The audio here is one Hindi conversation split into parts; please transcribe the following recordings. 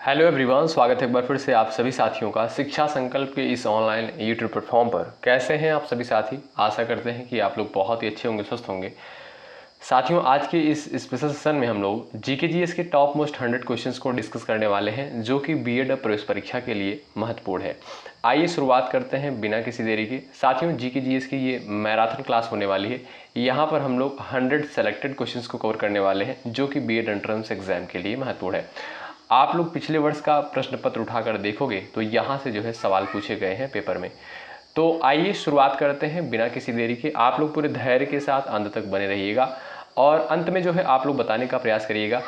हेलो एवरीवन, स्वागत है एक बार फिर से आप सभी साथियों का शिक्षा संकल्प के इस ऑनलाइन यूट्यूब प्लेटफॉर्म पर। कैसे हैं आप सभी साथी? आशा करते हैं कि आप लोग बहुत ही अच्छे होंगे, स्वस्थ होंगे। साथियों, आज के इस स्पेशल सेशन में हम लोग जीके जीएस के टॉप मोस्ट 100 क्वेश्चंस को डिस्कस करने वाले हैं, जो कि बीएड प्रवेश परीक्षा के लिए महत्वपूर्ण है। आइए शुरुआत करते हैं बिना किसी देरी के। साथियों, जीके जीएस की ये मैराथन क्लास होने वाली है। यहाँ पर हम लोग 100 सेलेक्टेड क्वेश्चंस को कवर करने वाले हैं, जो कि बीएड एंट्रेंस एग्जाम के लिए महत्वपूर्ण है। आप लोग पिछले वर्ष का प्रश्न पत्र उठाकर देखोगे तो यहाँ से जो है सवाल पूछे गए हैं पेपर में। तो आइए शुरुआत करते हैं बिना किसी देरी के। आप लोग पूरे धैर्य के साथ अंत तक बने रहिएगा और अंत में जो है आप लोग बताने का प्रयास करिएगा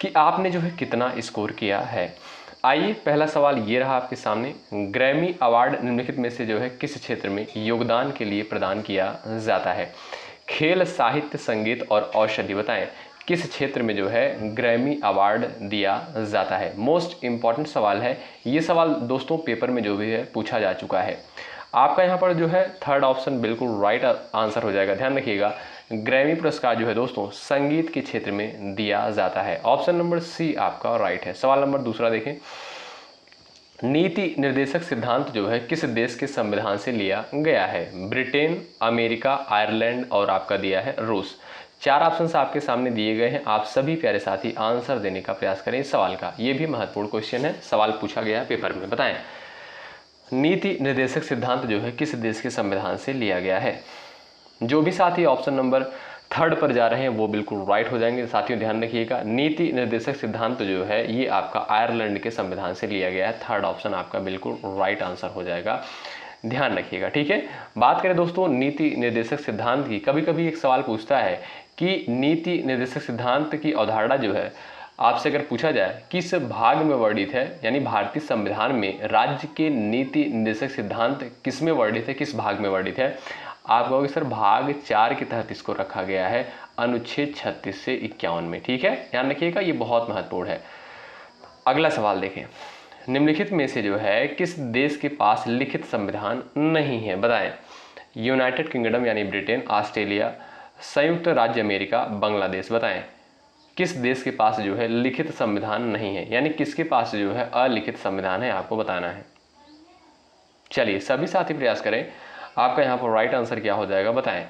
कि आपने जो है कितना स्कोर किया है। आइए, पहला सवाल ये रहा आपके सामने। ग्रैमी अवार्ड निम्नलिखित में से जो है किस क्षेत्र में योगदान के लिए प्रदान किया जाता है? खेल, साहित्य, संगीत और औषधि। बताएं किस क्षेत्र में जो है ग्रैमी अवार्ड दिया जाता है? मोस्ट इंपॉर्टेंट सवाल है ये। सवाल दोस्तों पेपर में जो भी है पूछा जा चुका है। आपका यहाँ पर जो है थर्ड ऑप्शन बिल्कुल राइट आंसर हो जाएगा। ध्यान रखिएगा, ग्रैमी पुरस्कार जो है दोस्तों संगीत के क्षेत्र में दिया जाता है। ऑप्शन नंबर सी आपका राइट है। सवाल नंबर दूसरा देखें। नीति निर्देशक सिद्धांत जो है किस देश के संविधान से लिया गया है? ब्रिटेन, अमेरिका, आयरलैंड और आपका दिया है रूस। चार ऑप्शंस आपके सामने दिए गए हैं। आप सभी प्यारे साथी आंसर देने का प्रयास करें इस सवाल का। ये भी महत्वपूर्ण क्वेश्चन है, सवाल पूछा गया है पेपर में। बताएं नीति निर्देशक सिद्धांत जो है किस देश के संविधान से लिया गया है? जो भी साथी ऑप्शन नंबर थर्ड पर जा रहे हैं वो बिल्कुल राइट हो जाएंगे। साथियों ध्यान रखिएगा, नीति निर्देशक सिद्धांत जो है ये आपका आयरलैंड के संविधान से लिया गया है। थर्ड ऑप्शन आपका बिल्कुल राइट आंसर हो जाएगा। ध्यान रखिएगा, ठीक है। बात करें दोस्तों नीति निर्देशक सिद्धांत की, कभी कभी एक सवाल पूछता है कि नीति निर्देशक सिद्धांत की अवधारणा जो है आपसे अगर पूछा जाए किस भाग में वर्णित है, यानी भारतीय संविधान में राज्य के नीति निर्देशक सिद्धांत किस में वर्णित है, किस भाग में वर्णित है? आप कहोगे सर भाग 4 के तहत इसको रखा गया है, अनुच्छेद 36 से 51 में। ठीक है, ध्यान रखिएगा, ये बहुत महत्वपूर्ण है। अगला सवाल देखें। निम्नलिखित में से जो है किस देश के पास लिखित संविधान नहीं है? बताएं यूनाइटेड किंगडम यानी ब्रिटेन, ऑस्ट्रेलिया, संयुक्त राज्य अमेरिका, बांग्लादेश। बताएं किस देश के पास जो है लिखित संविधान नहीं है, यानी किसके पास जो है अलिखित संविधान है, आपको बताना है। चलिए सभी साथी प्रयास करें। आपका यहाँ पर राइट आंसर क्या हो जाएगा बताएं।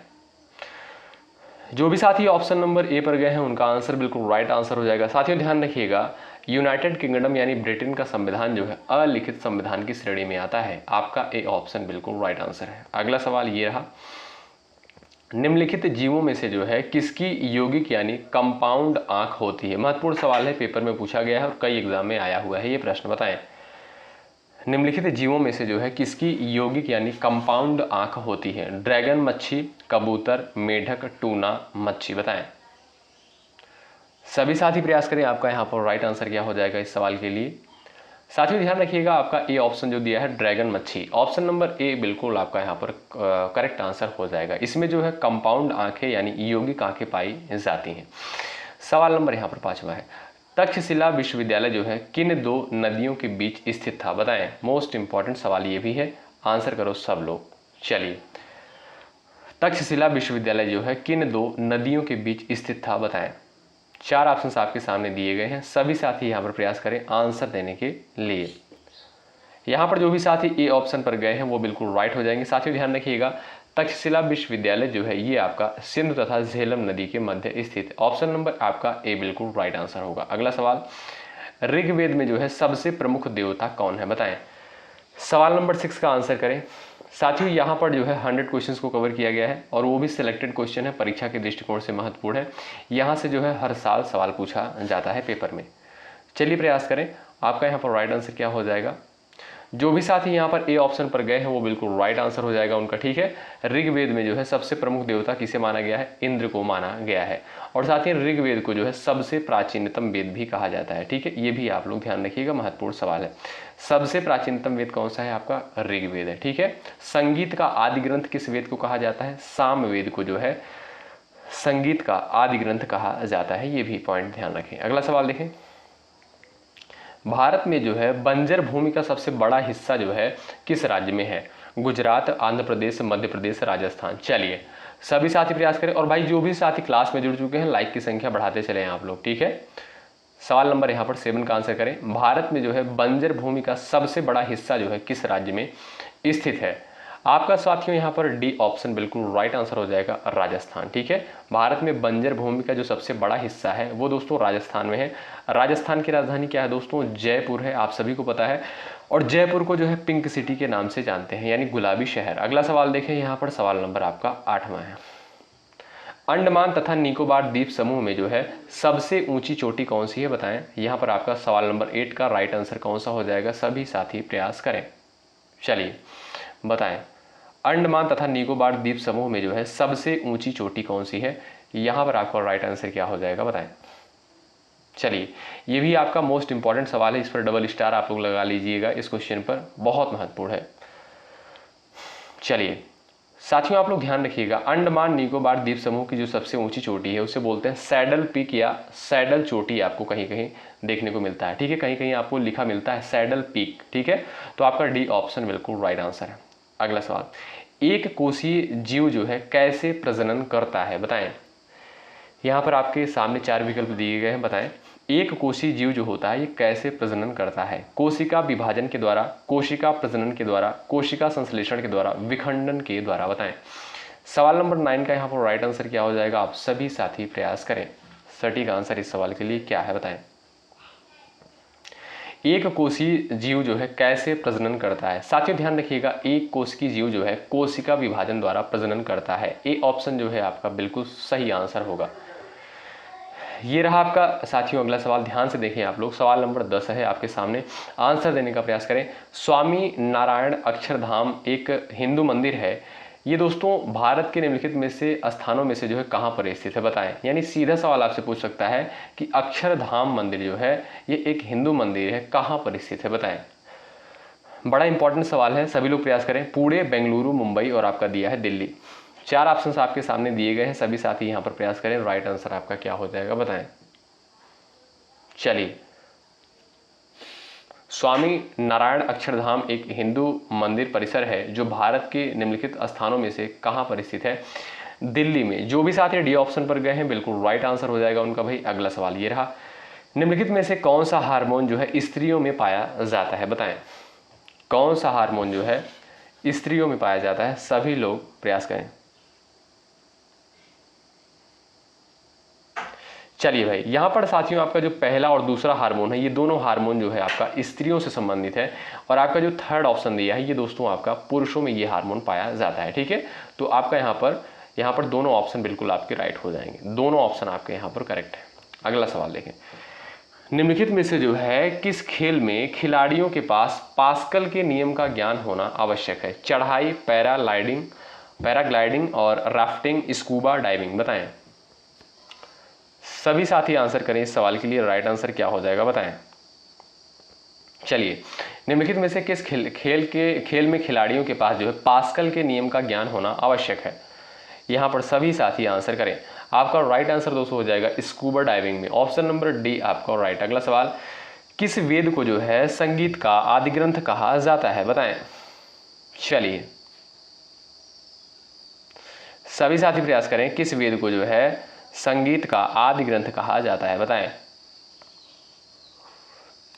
जो भी साथी ऑप्शन नंबर ए पर गए हैं उनका आंसर बिल्कुल राइट आंसर हो जाएगा। साथियों ध्यान रखिएगा, यूनाइटेड किंगडम यानी ब्रिटेन का संविधान जो है अलिखित संविधान की श्रेणी में आता है। आपका ए ऑप्शन बिल्कुल राइट आंसर है। अगला सवाल ये रहा। निम्नलिखित जीवों में से जो है किसकी यौगिक यानी कंपाउंड आंख होती है? महत्वपूर्ण सवाल है, पेपर में पूछा गया है और कई एग्जाम में आया हुआ है ये प्रश्न। बताएं निम्नलिखित जीवों में से जो है किसकी यौगिक यानी कंपाउंड आंख होती है? ड्रैगन मच्छी, कबूतर, मेढक, टूना मच्छी। बताएं सभी साथी प्रयास करें। आपका यहाँ पर राइट आंसर क्या हो जाएगा इस सवाल के लिए? साथियों ध्यान रखिएगा, आपका ए ऑप्शन जो दिया है ड्रैगन मच्छी, ऑप्शन नंबर ए बिल्कुल आपका यहाँ पर करेक्ट आंसर हो जाएगा। इसमें जो है कंपाउंड आंखें यानी यौगिक आंखें पाई जाती हैं। सवाल नंबर यहाँ पर 5वां है। तक्षशिला विश्वविद्यालय जो है किन दो नदियों के बीच स्थित था? बताएं मोस्ट इंपॉर्टेंट सवाल ये भी है, आंसर करो सब लोग। चलिए तक्षशिला विश्वविद्यालय जो है किन दो नदियों के बीच स्थित था? बताएं। चार ऑप्शंस आपके सामने दिए गए हैं। सभी साथी यहाँ पर प्रयास करें आंसर देने के लिए। यहाँ पर जो भी साथी ए ऑप्शन पर गए हैं वो बिल्कुल राइट हो जाएंगे। साथियों ध्यान रखिएगा, तक्षशिला विश्वविद्यालय जो है ये आपका सिंधु तथा झेलम नदी के मध्य स्थित है। ऑप्शन नंबर आपका ए बिल्कुल राइट आंसर होगा। अगला सवाल, ऋग्वेद में जो है सबसे प्रमुख देवता कौन है? बताएं। सवाल नंबर 6 का आंसर करें। साथियों यहाँ पर जो है 100 क्वेश्चंस को कवर किया गया है और वो भी सिलेक्टेड क्वेश्चन है, परीक्षा के दृष्टिकोण से महत्वपूर्ण है। यहाँ से जो है हर साल सवाल पूछा जाता है पेपर में। चलिए प्रयास करें, आपका यहाँ पर राइट आंसर क्या हो जाएगा? जो भी साथी यहाँ पर ए ऑप्शन पर गए हैं वो बिल्कुल राइट आंसर हो जाएगा उनका। ठीक है, ऋग्वेद में जो है सबसे प्रमुख देवता किसे माना गया है? इंद्र को माना गया है। और साथ ही ऋग्वेद को जो है सबसे प्राचीनतम वेद भी कहा जाता है। ठीक है, ये भी आप लोग ध्यान रखिएगा, महत्वपूर्ण सवाल है। सबसे प्राचीनतम वेद कौन सा है? आपका ऋग्वेद है। ठीक है, संगीत का आदि ग्रंथ किस वेद को कहा जाता है? सामवेद को जो है संगीत का आदि ग्रंथ कहा जाता है। ये भी पॉइंट ध्यान रखें। अगला सवाल देखें। भारत में जो है बंजर भूमि का सबसे बड़ा हिस्सा जो है किस राज्य में है? गुजरात, आंध्र प्रदेश, मध्य प्रदेश, राजस्थान। चलिए सभी साथी प्रयास करें और भाई जो भी साथी क्लास में जुड़ चुके हैं लाइक की संख्या बढ़ाते चले आप लोग। ठीक है, सवाल नंबर यहाँ पर 7 का आंसर करें। भारत में जो है बंजर भूमि का सबसे बड़ा हिस्सा जो है किस राज्य में स्थित है? आपका साथियों यहाँ पर डी ऑप्शन बिल्कुल राइट आंसर हो जाएगा, राजस्थान। ठीक है, भारत में बंजर भूमि का जो सबसे बड़ा हिस्सा है वो दोस्तों राजस्थान में है। राजस्थान की राजधानी क्या है दोस्तों? जयपुर है, आप सभी को पता है। और जयपुर को जो है पिंक सिटी के नाम से जानते हैं, यानी गुलाबी शहर। अगला सवाल देखें, यहाँ पर सवाल नंबर आपका 8वां है। अंडमान तथा निकोबार द्वीप समूह में जो है सबसे ऊंची चोटी कौन सी है, बताएं। यहाँ पर आपका सवाल नंबर 8 का राइट आंसर कौन सा हो जाएगा? सभी साथी प्रयास करें। चलिए बताएं, अंडमान तथा निकोबार द्वीप समूह में जो है सबसे ऊंची चोटी कौन सी है? यहाँ पर आपका राइट आंसर क्या हो जाएगा, बताएं। चलिए, ये भी आपका मोस्ट इंपॉर्टेंट सवाल है, इस पर डबल स्टार आप लोग लगा लीजिएगा, इस क्वेश्चन पर बहुत महत्वपूर्ण है। चलिए साथियों, आप लोग ध्यान रखिएगा, अंडमान निकोबार द्वीप समूह की जो सबसे ऊंची चोटी है उसे बोलते हैं सैडल पीक या सैडल चोटी। आपको कहीं कहीं देखने को मिलता है, ठीक है, कहीं कहीं आपको लिखा मिलता है सैडल पीक। ठीक है, तो आपका डी ऑप्शन बिल्कुल राइट आंसर है। अगला सवाल, एक कोशीय जीव जो है कैसे प्रजनन करता है, बताएं। यहाँ पर आपके सामने 4 विकल्प दिए गए हैं, बताएं। एक कोशीय जीव जो होता है ये कैसे प्रजनन करता है? कोशिका विभाजन के द्वारा, कोशिका प्रजनन के द्वारा, कोशिका संश्लेषण के द्वारा, विखंडन के द्वारा, बताएं। सवाल नंबर 9 का यहाँ पर राइट आंसर क्या हो जाएगा? आप सभी साथी प्रयास करें। सटीक आंसर इस सवाल के लिए क्या है, बताएं। एक कोशीय जीव जो है कैसे प्रजनन करता है? साथियों ध्यान रखिएगा, एक कोशिकीय जीव जो है कोशिका विभाजन द्वारा प्रजनन करता है। ए ऑप्शन जो है आपका बिल्कुल सही आंसर होगा। ये रहा आपका साथियों अगला सवाल, ध्यान से देखें आप लोग। सवाल नंबर 10 है आपके सामने, आंसर देने का प्रयास करें। स्वामी नारायण अक्षरधाम एक हिंदू मंदिर है, ये दोस्तों भारत के निम्नलिखित में से स्थानों में से जो है कहाँ पर स्थित है, बताएं। यानी सीधा सवाल आपसे पूछ सकता है कि अक्षरधाम मंदिर जो है ये एक हिंदू मंदिर है, कहाँ पर स्थित है, बताएं। बड़ा इंपॉर्टेंट सवाल है, सभी लोग प्रयास करें। पुणे, बेंगलुरु, मुंबई और आपका दिया है दिल्ली। 4 ऑप्शंस आपके सामने दिए गए हैं, सभी साथी यहाँ पर प्रयास करें। राइट आंसर आपका क्या हो जाएगा, बताएं। चलिए, स्वामी नारायण अक्षरधाम एक हिंदू मंदिर परिसर है जो भारत के निम्नलिखित स्थानों में से कहाँ पर स्थित है? दिल्ली में। जो भी साथी डी ऑप्शन पर गए हैं बिल्कुल राइट आंसर हो जाएगा उनका भाई। अगला सवाल ये रहा, निम्नलिखित में से कौन सा हार्मोन जो है स्त्रियों में पाया जाता है, बताएं। कौन सा हार्मोन जो है स्त्रियों में पाया जाता है? सभी लोग प्रयास करें। चलिए भाई, यहाँ पर साथियों आपका जो पहला और दूसरा हार्मोन है ये दोनों हार्मोन जो है आपका स्त्रियों से संबंधित है, और आपका जो थर्ड ऑप्शन दिया है ये दोस्तों आपका पुरुषों में ये हार्मोन पाया जाता है। ठीक है, तो आपका यहाँ पर दोनों ऑप्शन बिल्कुल आपके राइट हो जाएंगे, दोनों ऑप्शन आपके यहाँ पर करेक्ट है। अगला सवाल देखें, निम्नलिखित में से जो है किस खेल में खिलाड़ियों के पास पास्कल के नियम का ज्ञान होना आवश्यक है? चढ़ाई, पैराग्लाइडिंग और राफ्टिंग, स्कूबा डाइविंग, बताएं। सभी साथी आंसर करें इस सवाल के लिए। राइट आंसर क्या हो जाएगा, बताएं। चलिए, निम्नलिखित में से किस खेल में खिलाड़ियों के पास जो है पास्कल के नियम का ज्ञान होना आवश्यक है? यहाँ पर सभी साथी आंसर करें। आपका राइट आंसर दोस्तों हो जाएगा स्कूबा डाइविंग में, ऑप्शन नंबर डी आपका राइट। अगला सवाल, किस वेद को जो है संगीत का आदि ग्रंथ कहा जाता है, बताएं। चलिए, सभी साथी प्रयास करें, किस वेद को जो है संगीत का आदि ग्रंथ कहा जाता है, बताएं।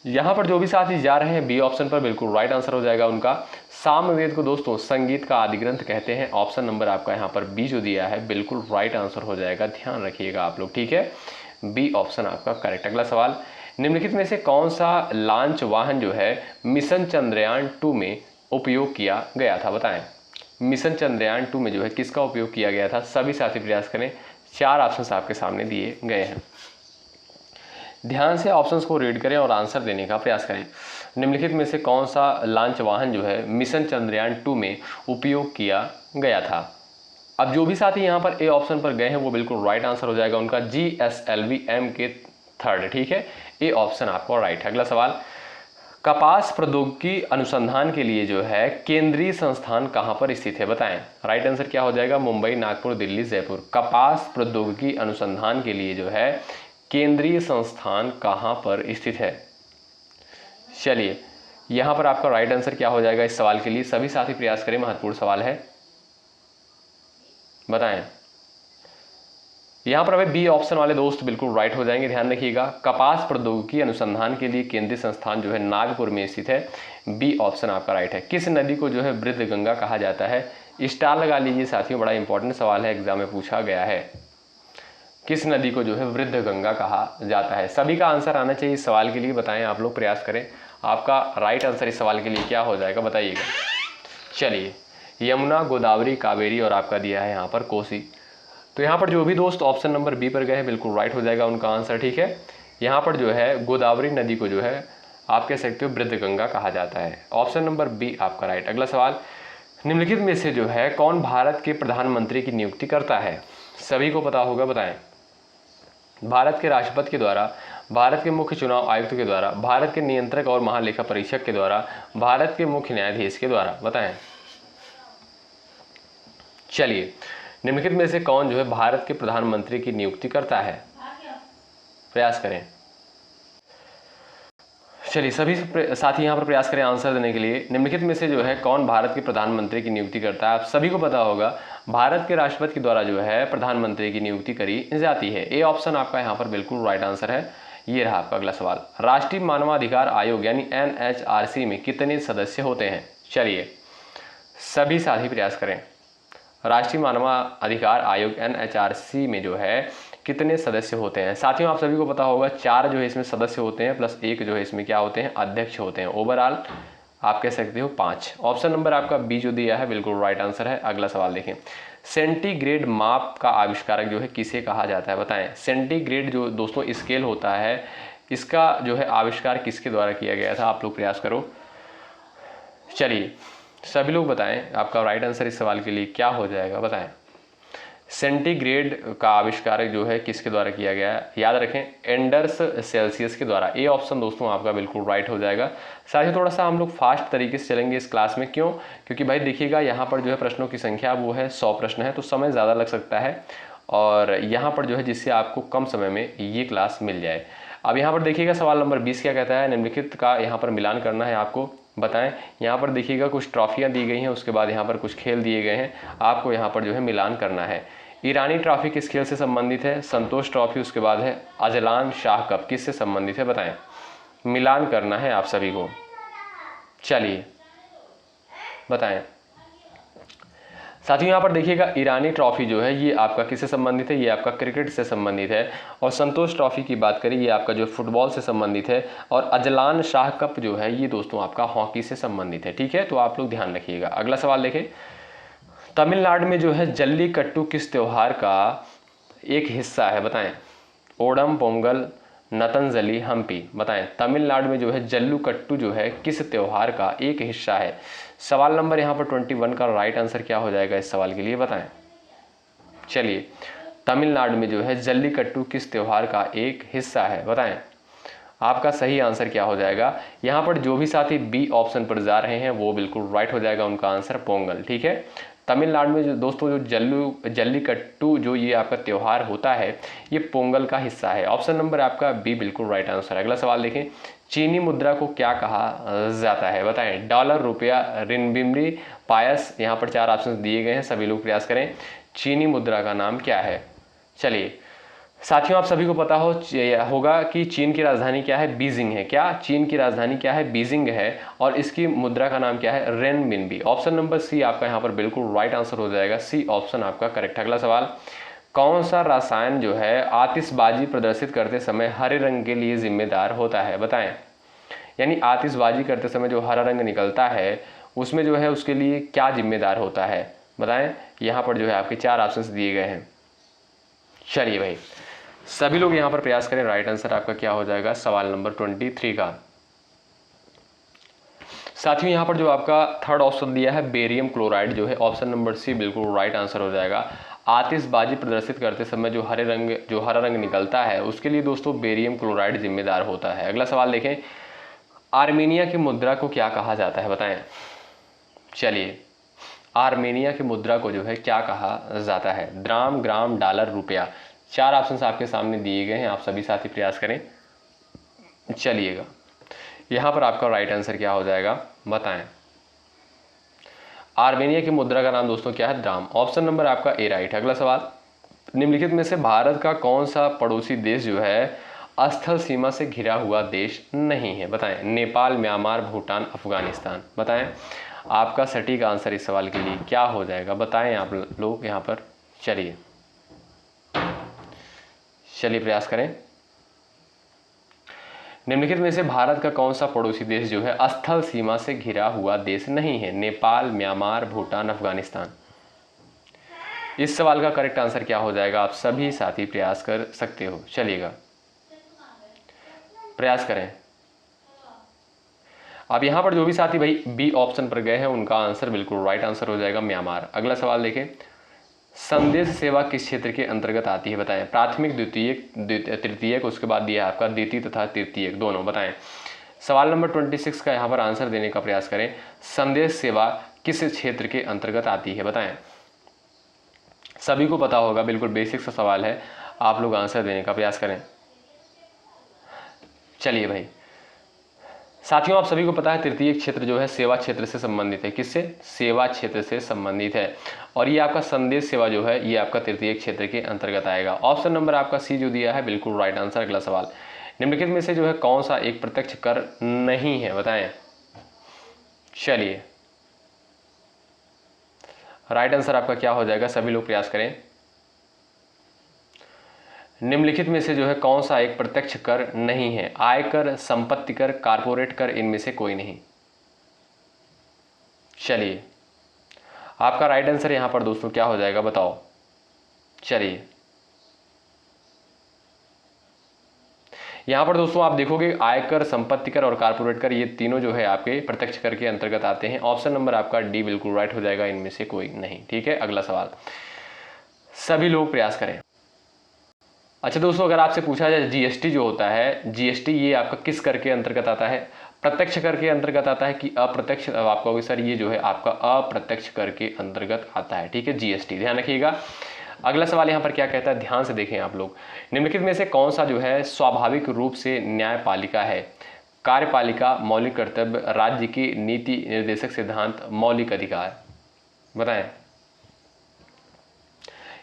यहां पर जो भी साथी जा रहे हैं बी ऑप्शन पर बिल्कुल राइट आंसर हो जाएगा उनका। सामवेद को दोस्तों संगीत का आदि ग्रंथ कहते हैं, ऑप्शन नंबर आपका यहां पर बी जो दिया है बिल्कुल राइट आंसर हो जाएगा, ध्यान रखिएगा आप लोग। ठीक है, बी ऑप्शन आपका करेक्ट। अगला सवाल, निम्नलिखित में से कौन सा लॉन्च वाहन जो है मिशन चंद्रयान 2 में उपयोग किया गया था, बताएं। मिशन चंद्रयान 2 में जो है किसका उपयोग किया गया था? सभी साथी प्रयास करें। 4 ऑप्शंस आपके सामने दिए गए हैं, ध्यान से ऑप्शंस को रीड करें और आंसर देने का प्रयास करें। निम्नलिखित में से कौन सा लॉन्च वाहन जो है मिशन चंद्रयान 2 में उपयोग किया गया था? अब जो भी साथी यहाँ पर ए ऑप्शन पर गए हैं वो बिल्कुल राइट आंसर हो जाएगा उनका, GSLV Mk3। ठीक है, ए ऑप्शन आपको राइट है। अगला सवाल, कपास प्रौद्योगिकी अनुसंधान के लिए जो है केंद्रीय संस्थान कहाँ पर स्थित है, बताएं। राइट आंसर क्या हो जाएगा? मुंबई, नागपुर, दिल्ली, जयपुर। कपास प्रौद्योगिकी अनुसंधान के लिए जो है केंद्रीय संस्थान कहाँ पर स्थित है? चलिए, यहाँ पर आपका राइट आंसर क्या हो जाएगा इस सवाल के लिए? सभी साथी प्रयास करें, महत्वपूर्ण सवाल है, बताएं। यहाँ पर हमें बी ऑप्शन वाले दोस्त बिल्कुल राइट हो जाएंगे, ध्यान रखिएगा। कपास प्रौद्योगिकी अनुसंधान के लिए केंद्रीय संस्थान जो है नागपुर में स्थित है, बी ऑप्शन आपका राइट है। किस नदी को जो है वृद्ध गंगा कहा जाता है? स्टार लगा लीजिए साथियों, बड़ा इंपॉर्टेंट सवाल है, एग्जाम में पूछा गया है। किस नदी को जो है वृद्ध गंगा कहा जाता है? सभी का आंसर आना चाहिए इस सवाल के लिए, बताएं आप लोग, प्रयास करें। आपका राइट आंसर इस सवाल के लिए क्या हो जाएगा बताइएगा। चलिए, यमुना, गोदावरी, कावेरी और आपका दिया है यहाँ पर कोसी। तो यहाँ पर जो भी दोस्त ऑप्शन नंबर बी पर गए हैं बिल्कुल राइट हो जाएगा उनका आंसर, ठीक है। यहाँ पर जो है गोदावरी नदी को जो है आप कह सकते हो वृद्ध गंगा कहा जाता है। ऑप्शन नंबर बी आपका राइट। अगला सवाल, निम्नलिखित में से जो है कौन भारत के प्रधानमंत्री की नियुक्ति करता है? सभी को पता होगा, बताएं। भारत के राष्ट्रपति के द्वारा, भारत के मुख्य चुनाव आयुक्त के द्वारा, भारत के नियंत्रक और महालेखा परीक्षक के द्वारा, भारत के मुख्य न्यायाधीश के द्वारा, बताएं। चलिए, निम्नलिखित में से कौन जो है भारत के प्रधानमंत्री की नियुक्ति करता है? प्रयास करें। चलिए, सभी साथी यहाँ पर प्रयास करें आंसर देने के लिए। निम्नलिखित में से जो है कौन भारत के प्रधानमंत्री की नियुक्ति करता है? आप सभी को पता होगा, भारत के राष्ट्रपति के द्वारा जो है प्रधानमंत्री की नियुक्ति करी जाती है। ए ऑप्शन आपका यहाँ पर बिल्कुल राइट आंसर है। ये रहा आपका अगला सवाल, राष्ट्रीय मानवाधिकार आयोग यानी NHRC में कितने सदस्य होते हैं? चलिए, सभी साथी प्रयास करें। राष्ट्रीय मानवाधिकार आयोग NHRC में जो है कितने सदस्य होते हैं? साथियों, आप सभी को पता होगा 4 जो है इसमें सदस्य होते हैं, प्लस 1 जो है इसमें क्या होते हैं, अध्यक्ष होते हैं। ओवरऑल आप कह सकते हो 5। ऑप्शन नंबर आपका बी जो दिया है बिल्कुल राइट आंसर है। अगला सवाल देखें, सेंटीग्रेड माप का आविष्कारक जो है किसे कहा जाता है? बताएं। सेंटीग्रेड जो दोस्तों स्केल होता है, इसका जो है आविष्कार किसके द्वारा किया गया था? आप लोग प्रयास करो। चलिए, सभी लोग बताएं, आपका राइट आंसर इस सवाल के लिए क्या हो जाएगा, बताएं। सेंटीग्रेड का आविष्कार जो है किसके द्वारा किया गया है? याद रखें, एंडर्स सेल्सियस के द्वारा। ए ऑप्शन दोस्तों आपका बिल्कुल राइट हो जाएगा। साथ ही थोड़ा सा हम लोग फास्ट तरीके से चलेंगे इस क्लास में, क्यों? क्योंकि भाई देखिएगा यहाँ पर जो है प्रश्नों की संख्या वो है 100 प्रश्न है, तो समय ज़्यादा लग सकता है, और यहाँ पर जो है जिससे आपको कम समय में ये क्लास मिल जाए। अब यहाँ पर देखिएगा सवाल नंबर 20 क्या कहता है? निम्नलिखित का यहाँ पर मिलान करना है आपको, बताएं। यहाँ पर देखिएगा कुछ ट्रॉफियाँ दी गई हैं, उसके बाद यहाँ पर कुछ खेल दिए गए हैं, आपको यहाँ पर जो है मिलान करना है। ईरानी ट्रॉफी किस खेल से संबंधित है? संतोष ट्रॉफी, उसके बाद है अजलान शाह कप, किससे संबंधित है? बताएं। मिलान करना है आप सभी को। चलिए बताएं साथियों, यहाँ पर देखिएगा ईरानी ट्रॉफी जो है ये आपका किससे संबंधित है? ये आपका क्रिकेट से संबंधित है। और संतोष ट्रॉफी की बात करें, ये आपका जो फुटबॉल से संबंधित है। और अजलान शाह कप जो है ये दोस्तों आपका हॉकी से संबंधित है, ठीक है। तो आप लोग ध्यान रखिएगा। अगला सवाल देखें, तमिलनाडु में जो है जल्लीकट्टू किस त्योहार का एक हिस्सा है? बताएं। ओणम, पोंगल, नतंजलि, हम्पी, बताएं। तमिलनाडु में जो है जल्लीकट्टू जो है किस त्योहार का एक हिस्सा है? सवाल नंबर यहाँ पर 21 का राइट आंसर क्या हो जाएगा इस सवाल के लिए, बताएं। चलिए, तमिलनाडु में जो है जल्लीकट्टू किस त्योहार का एक हिस्सा है? बताएं। आपका सही आंसर क्या हो जाएगा? यहाँ पर जो भी साथी बी ऑप्शन पर जा रहे हैं वो बिल्कुल राइट हो जाएगा, उनका आंसर पोंगल, ठीक है। तमिलनाडु में जो दोस्तों जो जल्लीकट्टू जो ये आपका त्यौहार होता है ये पोंगल का हिस्सा है। ऑप्शन नंबर आपका बी बिल्कुल राइट आंसर है। अगला सवाल देखें, चीनी मुद्रा को क्या कहा जाता है? बताएं। डॉलर, रुपया, रिनबिम्बी, पायस। यहाँ पर 4 ऑप्शन दिए गए हैं, सभी लोग प्रयास करें। चीनी मुद्रा का नाम क्या है? चलिए साथियों, आप सभी को पता होगा कि चीन की राजधानी क्या है? बीजिंग है। क्या चीन की राजधानी क्या है? बीजिंग है। और इसकी मुद्रा का नाम क्या है? रेनबिन्बी। ऑप्शन नंबर सी आपका यहाँ पर बिल्कुल राइट आंसर हो जाएगा। सी ऑप्शन आपका करेक्ट। अगला सवाल, कौन सा रसायन जो है आतिशबाजी प्रदर्शित करते समय हरे रंग के लिए जिम्मेदार होता है? बताएं। यानी आतिशबाजी करते समय जो हरा रंग निकलता है उसमें जो है उसके लिए क्या जिम्मेदार होता है? बताएं। यहाँ पर जो है आपके 4 ऑप्शन दिए गए हैं। चलिए भाई, सभी लोग यहाँ पर प्रयास करें। राइट आंसर आपका क्या हो जाएगा सवाल नंबर 23 का? साथियों, यहाँ पर जो आपका थर्ड ऑप्शन दिया है बेरियम क्लोराइड जो है, ऑप्शन नंबर सी बिल्कुल राइट आंसर हो जाएगा। आतिशबाजी प्रदर्शित करते समय जो हरा रंग निकलता है उसके लिए दोस्तों बेरियम क्लोराइड जिम्मेदार होता है। अगला सवाल देखें, आर्मेनिया की मुद्रा को क्या कहा जाता है? बताएं। चलिए, आर्मेनिया की मुद्रा को जो है क्या कहा जाता है? द्राम, ग्राम, डॉलर, रुपया। 4 ऑप्शन आपके सामने दिए गए हैं, आप सभी साथी प्रयास करें। चलिएगा, यहाँ पर आपका राइट आंसर क्या हो जाएगा? बताएं। आर्मेनिया की मुद्रा का नाम दोस्तों क्या है? द्राम। ऑप्शन नंबर आपका ए राइट है। अगला सवाल, निम्नलिखित में से भारत का कौन सा पड़ोसी देश जो है स्थल सीमा से घिरा हुआ देश नहीं है? बताएं। नेपाल, म्यांमार, भूटान, अफगानिस्तान। बताएं आपका सटीक आंसर इस सवाल के लिए क्या हो जाएगा? बताएं आप लोग यहाँ पर। चलिए प्रयास करें। निम्नलिखित में से भारत का कौन सा पड़ोसी देश जो है स्थल सीमा से घिरा हुआ देश नहीं है? नेपाल, म्यांमार, भूटान, अफगानिस्तान। इस सवाल का करेक्ट आंसर क्या हो जाएगा? आप सभी साथी प्रयास कर सकते हो। चलिएगा प्रयास करें। अब यहाँ पर जो भी साथी भाई बी ऑप्शन पर गए हैं उनका आंसर बिल्कुल राइट आंसर हो जाएगा, म्यांमार। अगला सवाल देखें। संदेश सेवा किस क्षेत्र के अंतर्गत आती है? बताएं। प्राथमिक, द्वितीयक, तृतीयक, उसके बाद दिया है आपका द्वितीय तथा तृतीयक दोनों। बताएं। सवाल नंबर 26 का यहाँ पर आंसर देने का प्रयास करें। संदेश सेवा किस क्षेत्र के अंतर्गत आती है? बताएं। सभी को पता होगा, बिल्कुल बेसिक सा सवाल है, आप लोग आंसर देने का प्रयास करें। चलिए भाई साथियों, आप सभी को पता है तृतीय क्षेत्र जो है सेवा क्षेत्र से संबंधित है। किससे? सेवा क्षेत्र से संबंधित है। और ये आपका संदेश सेवा जो है ये आपका तृतीय क्षेत्र के अंतर्गत आएगा। ऑप्शन नंबर आपका सी जो दिया है बिल्कुल राइट आंसर। अगला सवाल। निम्नलिखित में से जो है कौन सा एक प्रत्यक्ष कर नहीं है? बताएं। चलिए राइट आंसर आपका क्या हो जाएगा? सभी लोग प्रयास करें। निम्नलिखित में से जो है कौन सा एक प्रत्यक्ष कर नहीं है? आयकर, संपत्ति कर, कारपोरेट कर, इनमें से कोई नहीं। चलिए आपका राइट आंसर यहां पर दोस्तों क्या हो जाएगा? बताओ। चलिए यहां पर दोस्तों आप देखोगे आयकर, संपत्ति कर और कारपोरेट कर ये तीनों जो है आपके प्रत्यक्ष कर के अंतर्गत आते हैं। ऑप्शन नंबर आपका डी बिल्कुल राइट हो जाएगा, इनमें से कोई नहीं। ठीक है, अगला सवाल। सभी लोग प्रयास करें। अच्छा दोस्तों, अगर आपसे पूछा जाए जीएसटी जो होता है, जीएसटी ये आपका किस कर के अंतर्गत आता है? प्रत्यक्ष कर के अंतर्गत आता है कि अप्रत्यक्ष? अब आप कहोगे सर ये जो है आपका अप्रत्यक्ष कर के अंतर्गत आता है। ठीक है, जीएसटी, ध्यान रखिएगा। अगला सवाल यहाँ पर क्या कहता है, ध्यान से देखें आप लोग। निम्नलिखित में से कौन सा जो है स्वाभाविक रूप से न्यायपालिका है? कार्यपालिका, मौलिक कर्तव्य, राज्य की नीति निर्देशक सिद्धांत, मौलिक अधिकार। बताएं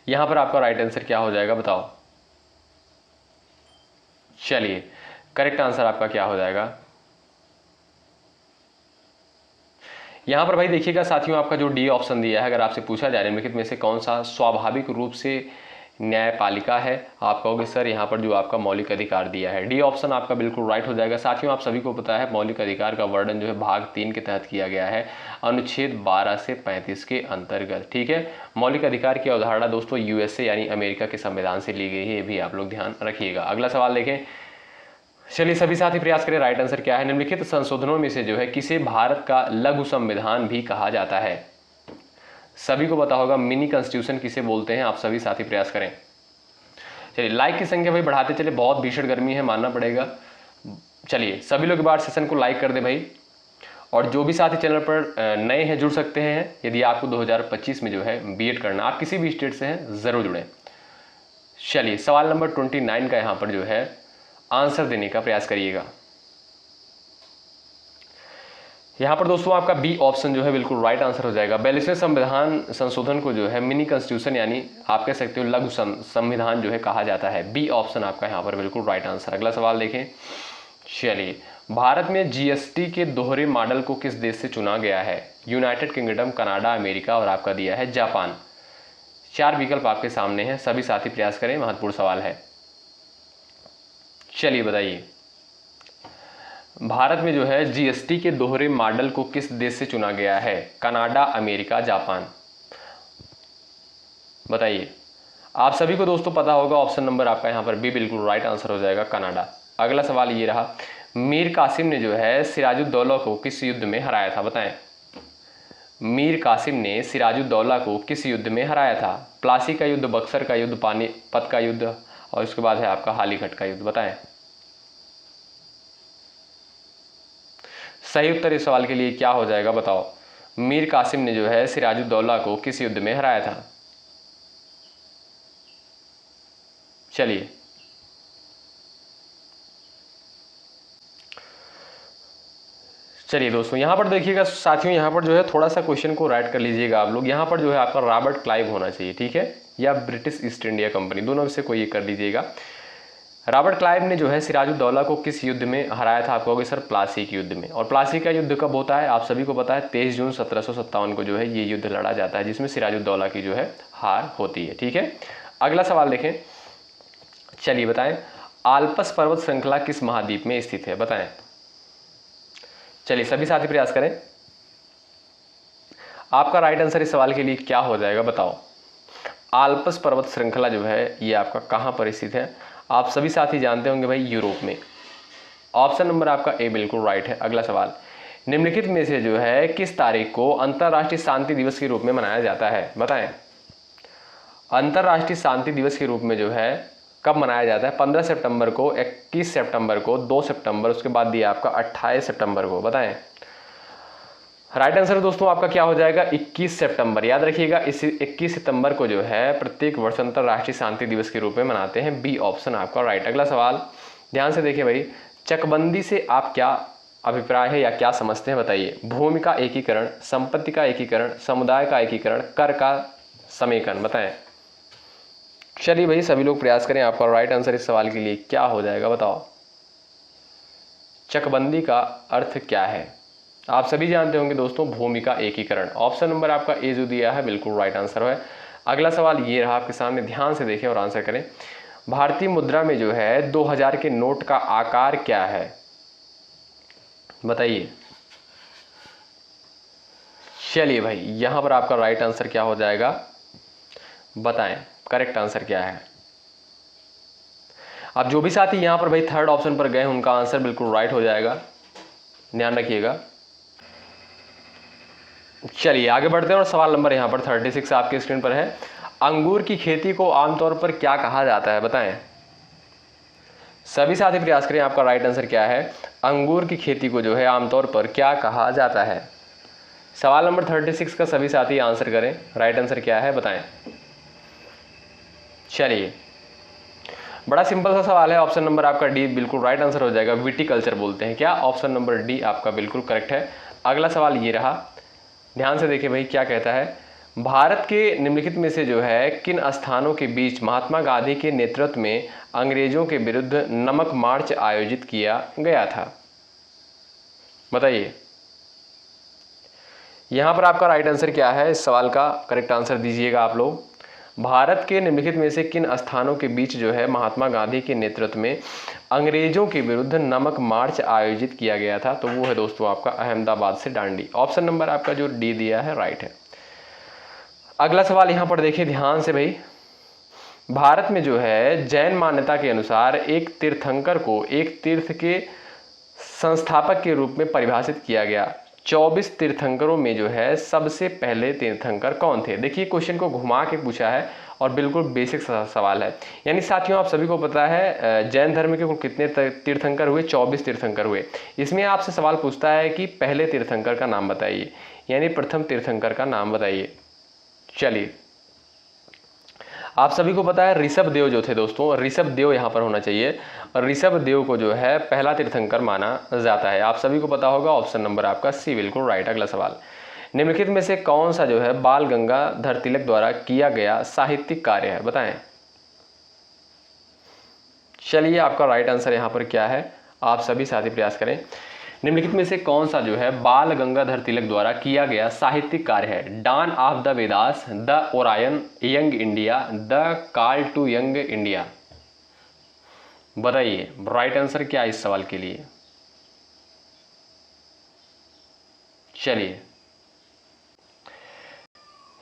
यहां पर आपका राइट आंसर क्या हो जाएगा? बताओ। चलिए करेक्ट आंसर आपका क्या हो जाएगा? यहां पर भाई देखिएगा साथियों, आपका जो डी ऑप्शन दिया है, अगर आपसे पूछा जाए निम्नलिखित में से कौन सा स्वाभाविक रूप से न्यायपालिका है, आप कहोगे सर यहाँ पर जो आपका मौलिक अधिकार दिया है। डी ऑप्शन आपका बिल्कुल राइट हो जाएगा। साथियों आप सभी को पता है मौलिक अधिकार का वर्णन जो है भाग 3 के तहत किया गया है, अनुच्छेद 12 से 35 के अंतर्गत। ठीक है, मौलिक अधिकार की अवधारणा दोस्तों यूएसए यानी अमेरिका के संविधान से ली गई है, ये भी आप लोग ध्यान रखिएगा। अगला सवाल देखें। चलिए सभी साथी प्रयास करें, राइट आंसर क्या है? निम्नलिखित संशोधनों में से जो है किसे भारत का लघु संविधान भी कहा जाता है? सभी को पता होगा मिनी कॉन्स्टिट्यूशन किसे बोलते हैं, आप सभी साथी प्रयास करें। चलिए लाइक की संख्या भाई बढ़ाते चले, बहुत भीषण गर्मी है मानना पड़ेगा। चलिए सभी लोग एक बार सेशन को लाइक कर दे भाई। और जो भी साथी चैनल पर नए हैं जुड़ सकते हैं। यदि आपको 2025 में जो है बीएड करना, आप किसी भी स्टेट से हैं जरूर जुड़ें। चलिए सवाल नंबर 29 का यहाँ पर जो है आंसर देने का प्रयास करिएगा। यहां पर दोस्तों आपका बी ऑप्शन जो है बिल्कुल राइट आंसर हो जाएगा। 42वें संविधान संशोधन को जो है मिनी कॉन्स्टिट्यूशन यानी आप कह सकते हो लघु संविधान जो है कहा जाता है। बी ऑप्शन आपका यहां पर बिल्कुल राइट आंसर। अगला सवाल देखें। चलिए भारत में जीएसटी के दोहरे मॉडल को किस देश से चुना गया है? यूनाइटेड किंगडम, कनाडा, अमेरिका और आपका दिया है जापान। 4 विकल्प आपके सामने हैं, सभी साथी प्रयास करें, महत्वपूर्ण सवाल है। चलिए बताइए भारत में जो है जीएसटी के दोहरे मॉडल को किस देश से चुना गया है? Canada, America, Japan. बताइए आप सभी को दोस्तों पता होगा, ऑप्शन नंबर आपका यहाँ पर बी बिल्कुल राइट आंसर हो जाएगा, कनाडा। अगला सवाल ये रहा, मीर कासिम ने जो है सिराजुद्दौला को किस युद्ध में हराया था? बताएं। मीर कासिम ने सिराजुद्दौला को किस युद्ध में हराया था? प्लासी का युद्ध, बक्सर का युद्ध, पानीपत का युद्ध और उसके बाद है आपका हालीघाट का युद्ध। बताएं सही उत्तर इस सवाल के लिए क्या हो जाएगा? बताओ। मीर कासिम ने जो है सिराजुद्दौला को किस युद्ध में हराया था? चलिए चलिए दोस्तों, यहाँ पर देखिएगा साथियों, यहाँ पर जो है थोड़ा सा क्वेश्चन को राइट कर लीजिएगा आप लोग। यहाँ पर जो है आपका रॉबर्ट क्लाइव होना चाहिए, ठीक है, या ब्रिटिश ईस्ट इंडिया कंपनी, दोनों में से कोई एक कर लीजिएगा। रॉबर्ट क्लाइव ने जो है सिराजुद्दौला को किस युद्ध में हराया था? आप कहोगे सर प्लासी के युद्ध में। और प्लासी का युद्ध कब होता है? आप सभी को पता है 23 जून 1757 को जो है ये युद्ध लड़ा जाता है, जिसमें सिराजुद्दौला की जो है हार होती है, ठीक है। अगला सवाल देखें, चलिए बताएं, आल्पस पर्वत श्रृंखला किस महाद्वीप में स्थित है? बताएं। चलिए सभी साथी प्रयास करें। आपका राइट आंसर इस सवाल के लिए क्या हो जाएगा बताओ? आल्पस पर्वत श्रृंखला जो है ये आपका कहाँ पर स्थित है? आप सभी साथी जानते होंगे भाई, यूरोप में। ऑप्शन नंबर आपका ए बिल्कुल राइट है। अगला सवाल, निम्नलिखित में से जो है किस तारीख को अंतर्राष्ट्रीय शांति दिवस के रूप में मनाया जाता है? बताएं। अंतर्राष्ट्रीय शांति दिवस के रूप में जो है कब मनाया जाता है? 15 सितंबर को, 21 सितंबर को, 2 सितंबर, उसके बाद दिया आपका 28 सितंबर को। बताएं। राइट आंसर दोस्तों आपका क्या हो जाएगा? 21 सितंबर। याद रखिएगा, इस 21 सितंबर को जो है प्रत्येक वर्ष अंतर्राष्ट्रीय शांति दिवस के रूप में मनाते हैं। बी ऑप्शन आपका राइट। अगला सवाल ध्यान से देखिए भाई, चकबंदी से आप क्या अभिप्राय है या क्या समझते हैं? बताइए। भूमि का एकीकरण, संपत्ति का एकीकरण, समुदाय का एकीकरण, कर का समेकन। बताएं। चलिए भाई सभी लोग प्रयास करें, आपका राइट आंसर इस सवाल के लिए क्या हो जाएगा बताओ? चकबंदी का अर्थ क्या है? आप सभी जानते होंगे दोस्तों, भूमि का एकीकरण। ऑप्शन नंबर आपका ए जो दिया है बिल्कुल राइट आंसर है। अगला सवाल ये रहा आपके सामने, ध्यान से देखें और आंसर करें। भारतीय मुद्रा में जो है 2000 के नोट का आकार क्या है? बताइए। चलिए भाई, यहां पर आपका राइट आंसर क्या हो जाएगा बताएं, करेक्ट आंसर क्या है? अब जो भी साथी यहां पर भाई थर्ड ऑप्शन पर गए उनका आंसर बिल्कुल राइट हो जाएगा, ध्यान रखिएगा। चलिए आगे बढ़ते हैं और सवाल नंबर यहाँ पर 36 आपके स्क्रीन पर है। अंगूर की खेती को आमतौर पर क्या कहा जाता है? बताएं। सभी साथी प्रयास करें, आपका राइट आंसर क्या है? अंगूर की खेती को जो है आमतौर पर क्या कहा जाता है? सवाल नंबर 36 का सभी साथी आंसर करें, राइट आंसर क्या है बताएं। चलिए बड़ा सिंपल सा सवाल है, ऑप्शन नंबर आपका डी बिल्कुल राइट आंसर हो जाएगा। विटिकल्चर बोलते हैं क्या? ऑप्शन नंबर डी आपका बिल्कुल करेक्ट है। अगला सवाल ये रहा, ध्यान से देखिए भाई क्या कहता है। भारत के निम्नलिखित में से जो है किन स्थानों के बीच महात्मा गांधी के नेतृत्व में अंग्रेजों के विरुद्ध नमक मार्च आयोजित किया गया था? बताइए। यहां पर आपका राइट आंसर क्या है? इस सवाल का करेक्ट आंसर दीजिएगा आप लोग। भारत के निम्नलिखित में से किन स्थानों के बीच जो है महात्मा गांधी के नेतृत्व में अंग्रेजों के विरुद्ध नमक मार्च आयोजित किया गया था? तो वो है दोस्तों आपका अहमदाबाद से दांडी। ऑप्शन नंबर आपका जो डी दिया है राइट है। अगला सवाल यहां पर देखिए ध्यान से भाई, भारत में जो है जैन मान्यता के अनुसार एक तीर्थंकर को एक तीर्थ के संस्थापक के रूप में परिभाषित किया गया। 24 तीर्थंकरों में जो है सबसे पहले तीर्थंकर कौन थे? देखिए क्वेश्चन को घुमा के पूछा है और बिल्कुल बेसिक सवाल है। यानी साथियों आप सभी को पता है जैन धर्म के कुल कितने तीर्थंकर हुए? 24 तीर्थंकर हुए। इसमें आपसे सवाल पूछता है कि पहले तीर्थंकर का नाम बताइए, यानी प्रथम तीर्थंकर का नाम बताइए। चलिए आप सभी को पता है ऋषभ देव जो थे दोस्तों, ऋषभ देव यहाँ पर होना चाहिए। और ऋषभ देव को जो है पहला तीर्थंकर माना जाता है। आप सभी को पता होगा, ऑप्शन नंबर आपका सी बिल्कुल राइट। अगला सवाल, निम्नलिखित में से कौन सा जो है बाल गंगाधर तिलक द्वारा किया गया साहित्यिक कार्य है? बताएं। चलिए आपका राइट आंसर यहाँ पर क्या है? आप सभी साथी प्रयास करें। निम्नलिखित में से कौन सा जो है बाल गंगाधर तिलक द्वारा किया गया साहित्यिक कार्य है? Dawn of the Vedas, the Orion, young India, the call to young India. बताइए राइट आंसर क्या है इस सवाल के लिए? चलिए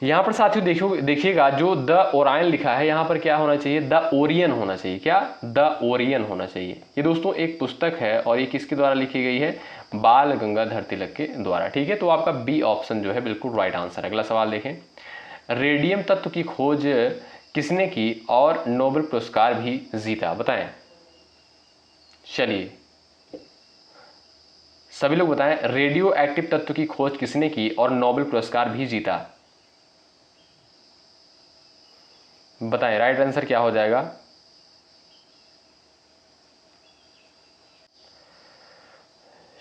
यहां पर साथियों देखिएगा जो द ओरायन लिखा है यहां पर क्या होना चाहिए? द ओरियन होना चाहिए। क्या? द ओरियन होना चाहिए। ये दोस्तों एक पुस्तक है और ये किसके द्वारा लिखी गई है? बाल गंगाधर तिलक के द्वारा। ठीक है, तो आपका बी ऑप्शन जो है बिल्कुल राइट आंसर। अगला सवाल देखें, रेडियम तत्व की खोज किसने की और नोबेल पुरस्कार भी जीता? बताएं। चलिए सभी लोग बताएं, रेडियो एक्टिव तत्व की खोज किसने की और नोबेल पुरस्कार भी जीता? बताएं राइट आंसर क्या हो जाएगा?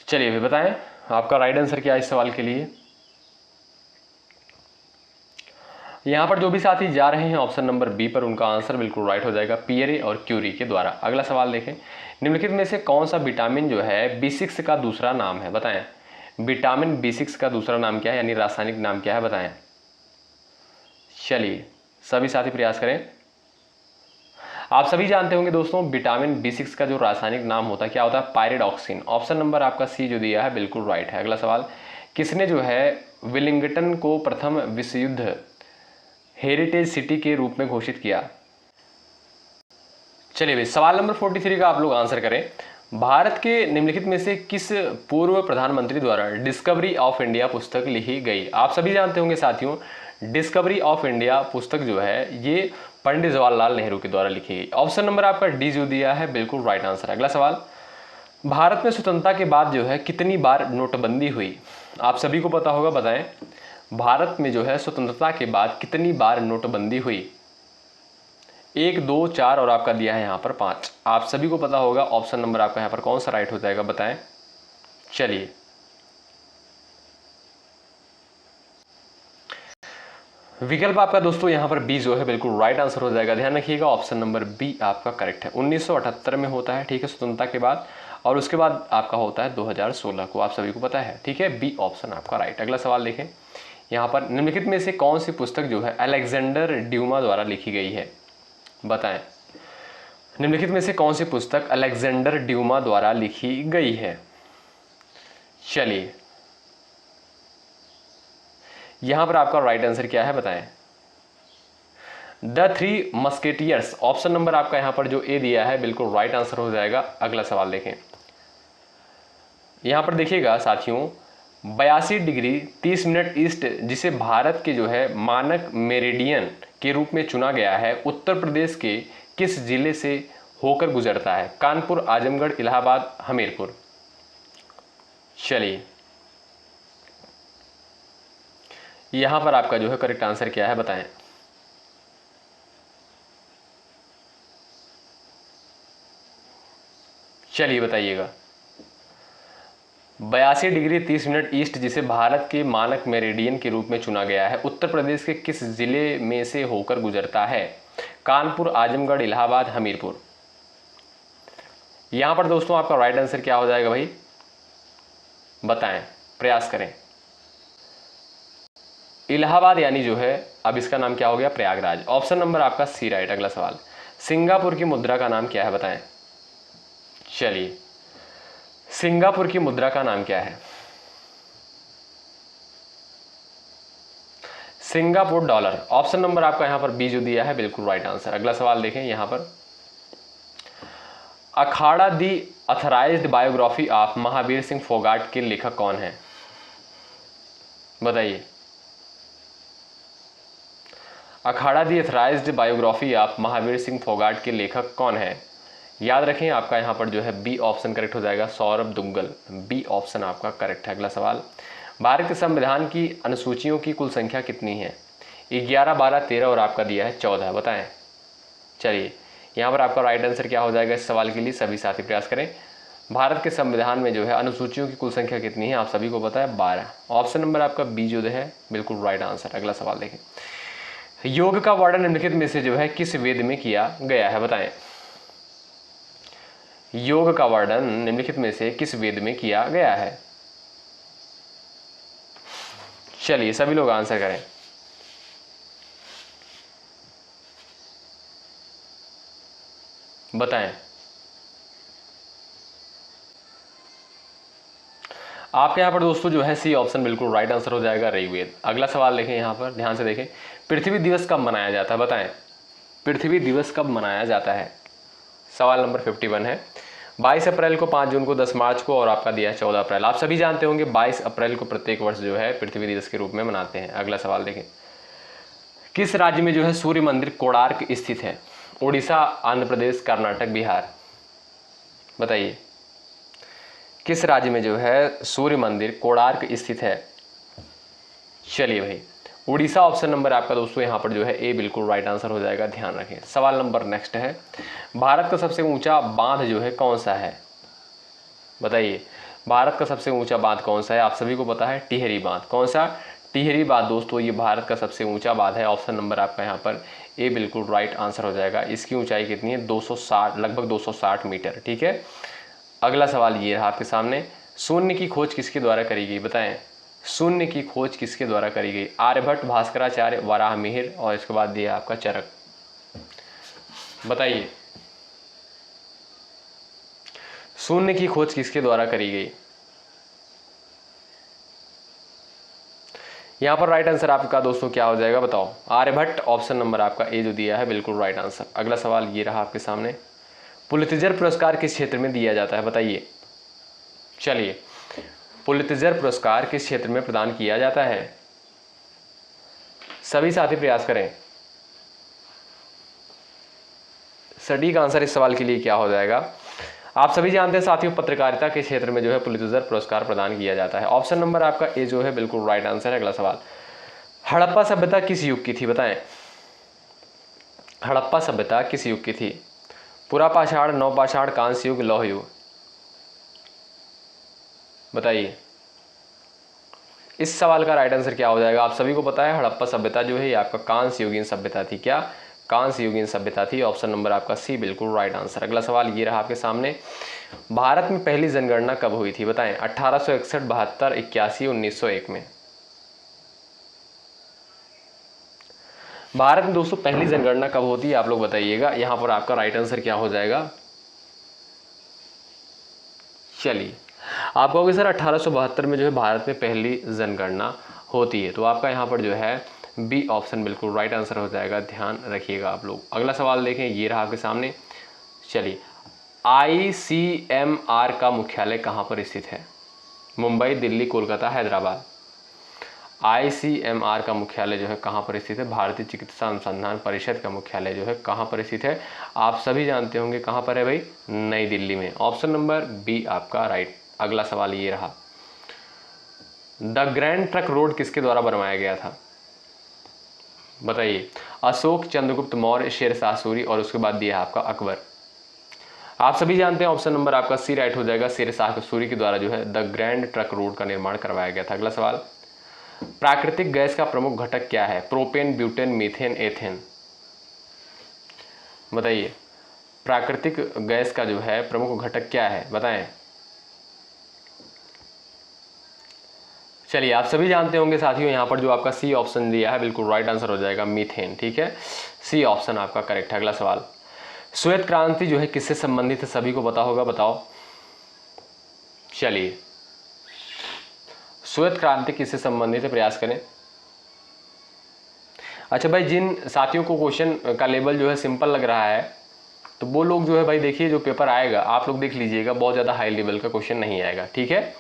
चलिए भी बताएं। आपका राइट आंसर क्या है इस सवाल के लिए? यहाँ पर जो भी साथी जा रहे हैं ऑप्शन नंबर बी पर, उनका आंसर बिल्कुल राइट हो जाएगा, पियरे और क्यूरी के द्वारा। अगला सवाल देखें, निम्नलिखित में से कौन सा विटामिन जो है B6 का दूसरा नाम है? बताएं, विटामिन B6 का दूसरा नाम क्या है, यानी रासायनिक नाम क्या है, बताएं। चलिए सभी साथी प्रयास करें। आप सभी जानते होंगे दोस्तों, विटामिन B6 का जो रासायनिक नाम होता है क्या होता है? पायरिडॉक्सिन। ऑप्शन नंबर आपका सी जो दिया है बिल्कुल राइट है। अगला सवाल, किसने जो है विलिंगटन को प्रथम विश्व युद्ध हेरिटेज सिटी के रूप में घोषित किया? चलिए भाई, सवाल नंबर 43 का आप लोग आंसर करें। भारत के निम्नलिखित में से किस पूर्व प्रधानमंत्री द्वारा डिस्कवरी ऑफ इंडिया पुस्तक लिखी गई? आप सभी जानते होंगे साथियों, डिस्कवरी ऑफ इंडिया पुस्तक जो है ये पंडित जवाहरलाल नेहरू के द्वारा लिखी गई। ऑप्शन नंबर आपका डी जो दिया है बिल्कुल राइट आंसर। अगला सवाल, भारत में स्वतंत्रता के बाद जो है कितनी बार नोटबंदी हुई? आप सभी को पता होगा, बताएं। भारत में जो है स्वतंत्रता के बाद कितनी बार नोटबंदी हुई? 1, 2, 4 और आपका दिया है यहाँ पर 5। आप सभी को पता होगा ऑप्शन नंबर आपका यहाँ पर कौन सा राइट हो जाएगा, बताएं। चलिए विकल्प आपका दोस्तों यहाँ पर बी जो है बिल्कुल राइट आंसर हो जाएगा। ध्यान रखिएगा ऑप्शन नंबर बी आपका करेक्ट है। 1978 में होता है, ठीक है, स्वतंत्रता के बाद, और उसके बाद आपका होता है 2016 को, आप सभी को पता है, ठीक है। बी ऑप्शन आपका राइट। अगला सवाल देखें, यहाँ पर निम्नलिखित में से कौन सी पुस्तक जो है अलेक्जेंडर ड्यूमा द्वारा लिखी गई है? बताएं, निम्नलिखित में से कौन सी पुस्तक अलेक्जेंडर ड्यूमा द्वारा लिखी गई है? चलिए यहां पर आपका राइट आंसर क्या है, बताएं। The 3 musketeers. ऑप्शन नंबर आपका यहां पर जो ए दिया है बिल्कुल राइट आंसर हो जाएगा। अगला सवाल देखें, यहां पर देखिएगा साथियों, 82 डिग्री 30 मिनट ईस्ट जिसे भारत के जो है मानक मेरिडियन के रूप में चुना गया है, उत्तर प्रदेश के किस जिले से होकर गुजरता है? कानपुर, आजमगढ़, इलाहाबाद, हमीरपुर। चलिए यहां पर आपका जो है करेक्ट आंसर क्या है, बताएं। चलिए बताइएगा। 82 डिग्री 30 मिनट ईस्ट जिसे भारत के मानक मेरिडियन के रूप में चुना गया है, उत्तर प्रदेश के किस जिले में से होकर गुजरता है? कानपुर, आजमगढ़, इलाहाबाद, हमीरपुर। यहां पर दोस्तों आपका राइट आंसर क्या हो जाएगा भाई, बताएं, प्रयास करें। इलाहाबाद यानी जो है अब इसका नाम क्या हो गया, प्रयागराज। ऑप्शन नंबर आपका सी राइट। अगला सवाल, सिंगापुर की मुद्रा का नाम क्या है, बताएं। चलिए सिंगापुर की मुद्रा का नाम क्या है? Singapore dollar. ऑप्शन नंबर आपका यहां पर बी जो दिया है बिल्कुल राइट आंसर। अगला सवाल देखें, यहां पर अखाड़ा दी अथराइज्ड बायोग्राफी ऑफ महावीर सिंह फोगाट के लेखक कौन है? बताइए। अखाड़ा दी अथराइज्ड बायोग्राफी ऑफ महावीर सिंह फोगाट के लेखक कौन है? याद रखें आपका यहाँ पर जो है बी ऑप्शन करेक्ट हो जाएगा, सौरभ दुग्गल। बी ऑप्शन आपका करेक्ट है। अगला सवाल, भारत के संविधान की अनुसूचियों की कुल संख्या कितनी है? 11, 12, 13 और आपका दिया है 14, बताएं। चलिए यहाँ पर आपका राइट आंसर क्या हो जाएगा इस सवाल के लिए, सभी साथी प्रयास करें। भारत के संविधान में जो है अनुसूचियों की कुल संख्या कितनी है? आप सभी को पता है 12। ऑप्शन नंबर आपका बी जो है बिल्कुल राइट आंसर। अगला सवाल देखें, योग का वर्णन निम्नलिखित में से जो है किस वेद में किया गया है? बताएं। योग का वर्णन निम्नलिखित में से किस वेद में किया गया है? चलिए सभी लोग आंसर करें। बताएं। आपके यहाँ पर दोस्तों जो है सी ऑप्शन बिल्कुल राइट आंसर हो जाएगा, ऋग्वेद। अगला सवाल देखें, यहाँ पर ध्यान से देखें, पृथ्वी दिवस कब मनाया जाता है? बताएं, पृथ्वी दिवस कब मनाया जाता है? सवाल नंबर 51 है। 22 अप्रैल को, 5 जून को, 10 मार्च को और आपका दिया है 14 अप्रैल। आप सभी जानते होंगे 22 अप्रैल को प्रत्येक वर्ष जो है पृथ्वी दिवस के रूप में मनाते हैं। अगला सवाल देखें, किस राज्य में जो है सूर्य मंदिर कोणार्क स्थित है? उड़ीसा, आंध्र प्रदेश, कर्नाटक, बिहार। बताइए किस राज्य में जो है सूर्य मंदिर कोणार्क स्थित है? चलिए भाई उड़ीसा ऑप्शन नंबर आपका दोस्तों यहाँ पर जो है ए बिल्कुल राइट आंसर हो जाएगा, ध्यान रखें। सवाल नंबर नेक्स्ट है, भारत का सबसे ऊंचा बांध जो है कौन सा है? बताइए। भारत का सबसे ऊंचा बांध कौन सा है? आप सभी को पता है, टिहरी बांध। कौन सा? टिहरी बांध दोस्तों, ये भारत का सबसे ऊंचा बांध है। ऑप्शन नंबर आपका यहाँ पर ए बिल्कुल राइट आंसर हो जाएगा। इसकी ऊंचाई कितनी है? 260, लगभग 260 मीटर। ठीक है, अगला सवाल ये रहा आपके सामने, शून्य की खोज किसके द्वारा करी गई? बताएं, शून्य की खोज किसके द्वारा करी गई? आर्यभट्ट, भास्कराचार्य, वराहमिहिर और इसके बाद दिया आपका चरक। बताइए, शून्य की खोज किसके द्वारा करी गई? यहां पर राइट आंसर आपका दोस्तों क्या हो जाएगा? बताओ, आर्यभट्ट। ऑप्शन नंबर आपका ए जो दिया है बिल्कुल राइट आंसर। अगला सवाल ये रहा आपके सामने, पुलित्जर पुरस्कार किस क्षेत्र में दिया जाता है? बताइए। चलिए, पुलित्जर पुरस्कार किस क्षेत्र में प्रदान किया जाता है? सभी साथी प्रयास करें। सटीक आंसर इस सवाल के लिए क्या हो जाएगा? आप सभी जानते हैं साथियों, पत्रकारिता के क्षेत्र में जो है पुलित्जर पुरस्कार प्रदान किया जाता है। ऑप्शन नंबर आपका ए जो है बिल्कुल राइट आंसर है। अगला सवाल, हड़प्पा सभ्यता किस युग की थी? बताएं, हड़प्पा सभ्यता किस युग की थी? पुरापाषाण, नवपाषाण, कांस्य युग, लौह युग। बताइए, इस सवाल का राइट आंसर क्या हो जाएगा? आप सभी को पता है, हड़प्पा सभ्यता जो है ये आपका कांस्य युगीन सभ्यता थी। क्या? कांस्य युगीन सभ्यता थी। ऑप्शन नंबर आपका सी बिल्कुल राइट आंसर। अगला सवाल ये रहा आपके सामने, भारत में पहली जनगणना कब हुई थी? बताएं, 1861, 72, 81, 1901 में। भारत में दोस्तों पहली जनगणना कब होती है? आप लोग बताइएगा। यहां पर आपका राइट आंसर क्या हो जाएगा? चलिए, आप कहोगे सर 1872 में जो है भारत में पहली जनगणना होती है, तो आपका यहाँ पर जो है बी ऑप्शन बिल्कुल राइट आंसर हो जाएगा। ध्यान रखिएगा आप लोग। अगला सवाल देखें, ये रहा आपके सामने। चलिए, ICMR का मुख्यालय कहाँ पर स्थित है? मुंबई, दिल्ली, कोलकाता, हैदराबाद। ICMR का मुख्यालय जो है कहाँ पर स्थित है? भारतीय चिकित्सा अनुसंधान परिषद का मुख्यालय जो है कहाँ पर स्थित है? आप सभी जानते होंगे कहाँ पर है भाई? नई दिल्ली में। ऑप्शन नंबर बी आपका राइट। अगला सवाल ये रहा, द ग्रैंड ट्रक रोड किसके द्वारा बनवाया गया था? बताइए। अशोक, चंद्रगुप्त मौर्य, शेरशाह सूरी और उसके बाद दिया आपका अकबर। आप सभी जानते हैं ऑप्शन नंबर आपका सी राइट हो जाएगा। शेरशाह सूरी के द्वारा जो है द ग्रैंड ट्रक रोड का निर्माण करवाया गया था। अगला सवाल, प्राकृतिक गैस का प्रमुख घटक क्या है? Propane, butane, methane, ethane. बताइए, प्राकृतिक गैस का जो है प्रमुख घटक क्या है? बताएं। चलिए, आप सभी जानते होंगे साथियों, यहाँ पर जो आपका सी ऑप्शन दिया है बिल्कुल राइट आंसर हो जाएगा, मीथेन। ठीक है, सी ऑप्शन आपका करेक्ट है। अगला सवाल, श्वेत क्रांति जो है किससे संबंधित है? सभी को पता होगा, बताओ। चलिए, श्वेत क्रांति किससे संबंधित है? प्रयास करें। अच्छा भाई, जिन साथियों को क्वेश्चन का लेवल जो है सिंपल लग रहा है, तो वो लोग जो है भाई देखिए, जो पेपर आएगा आप लोग देख लीजिएगा, बहुत ज़्यादा हाई लेवल का क्वेश्चन नहीं आएगा। ठीक है,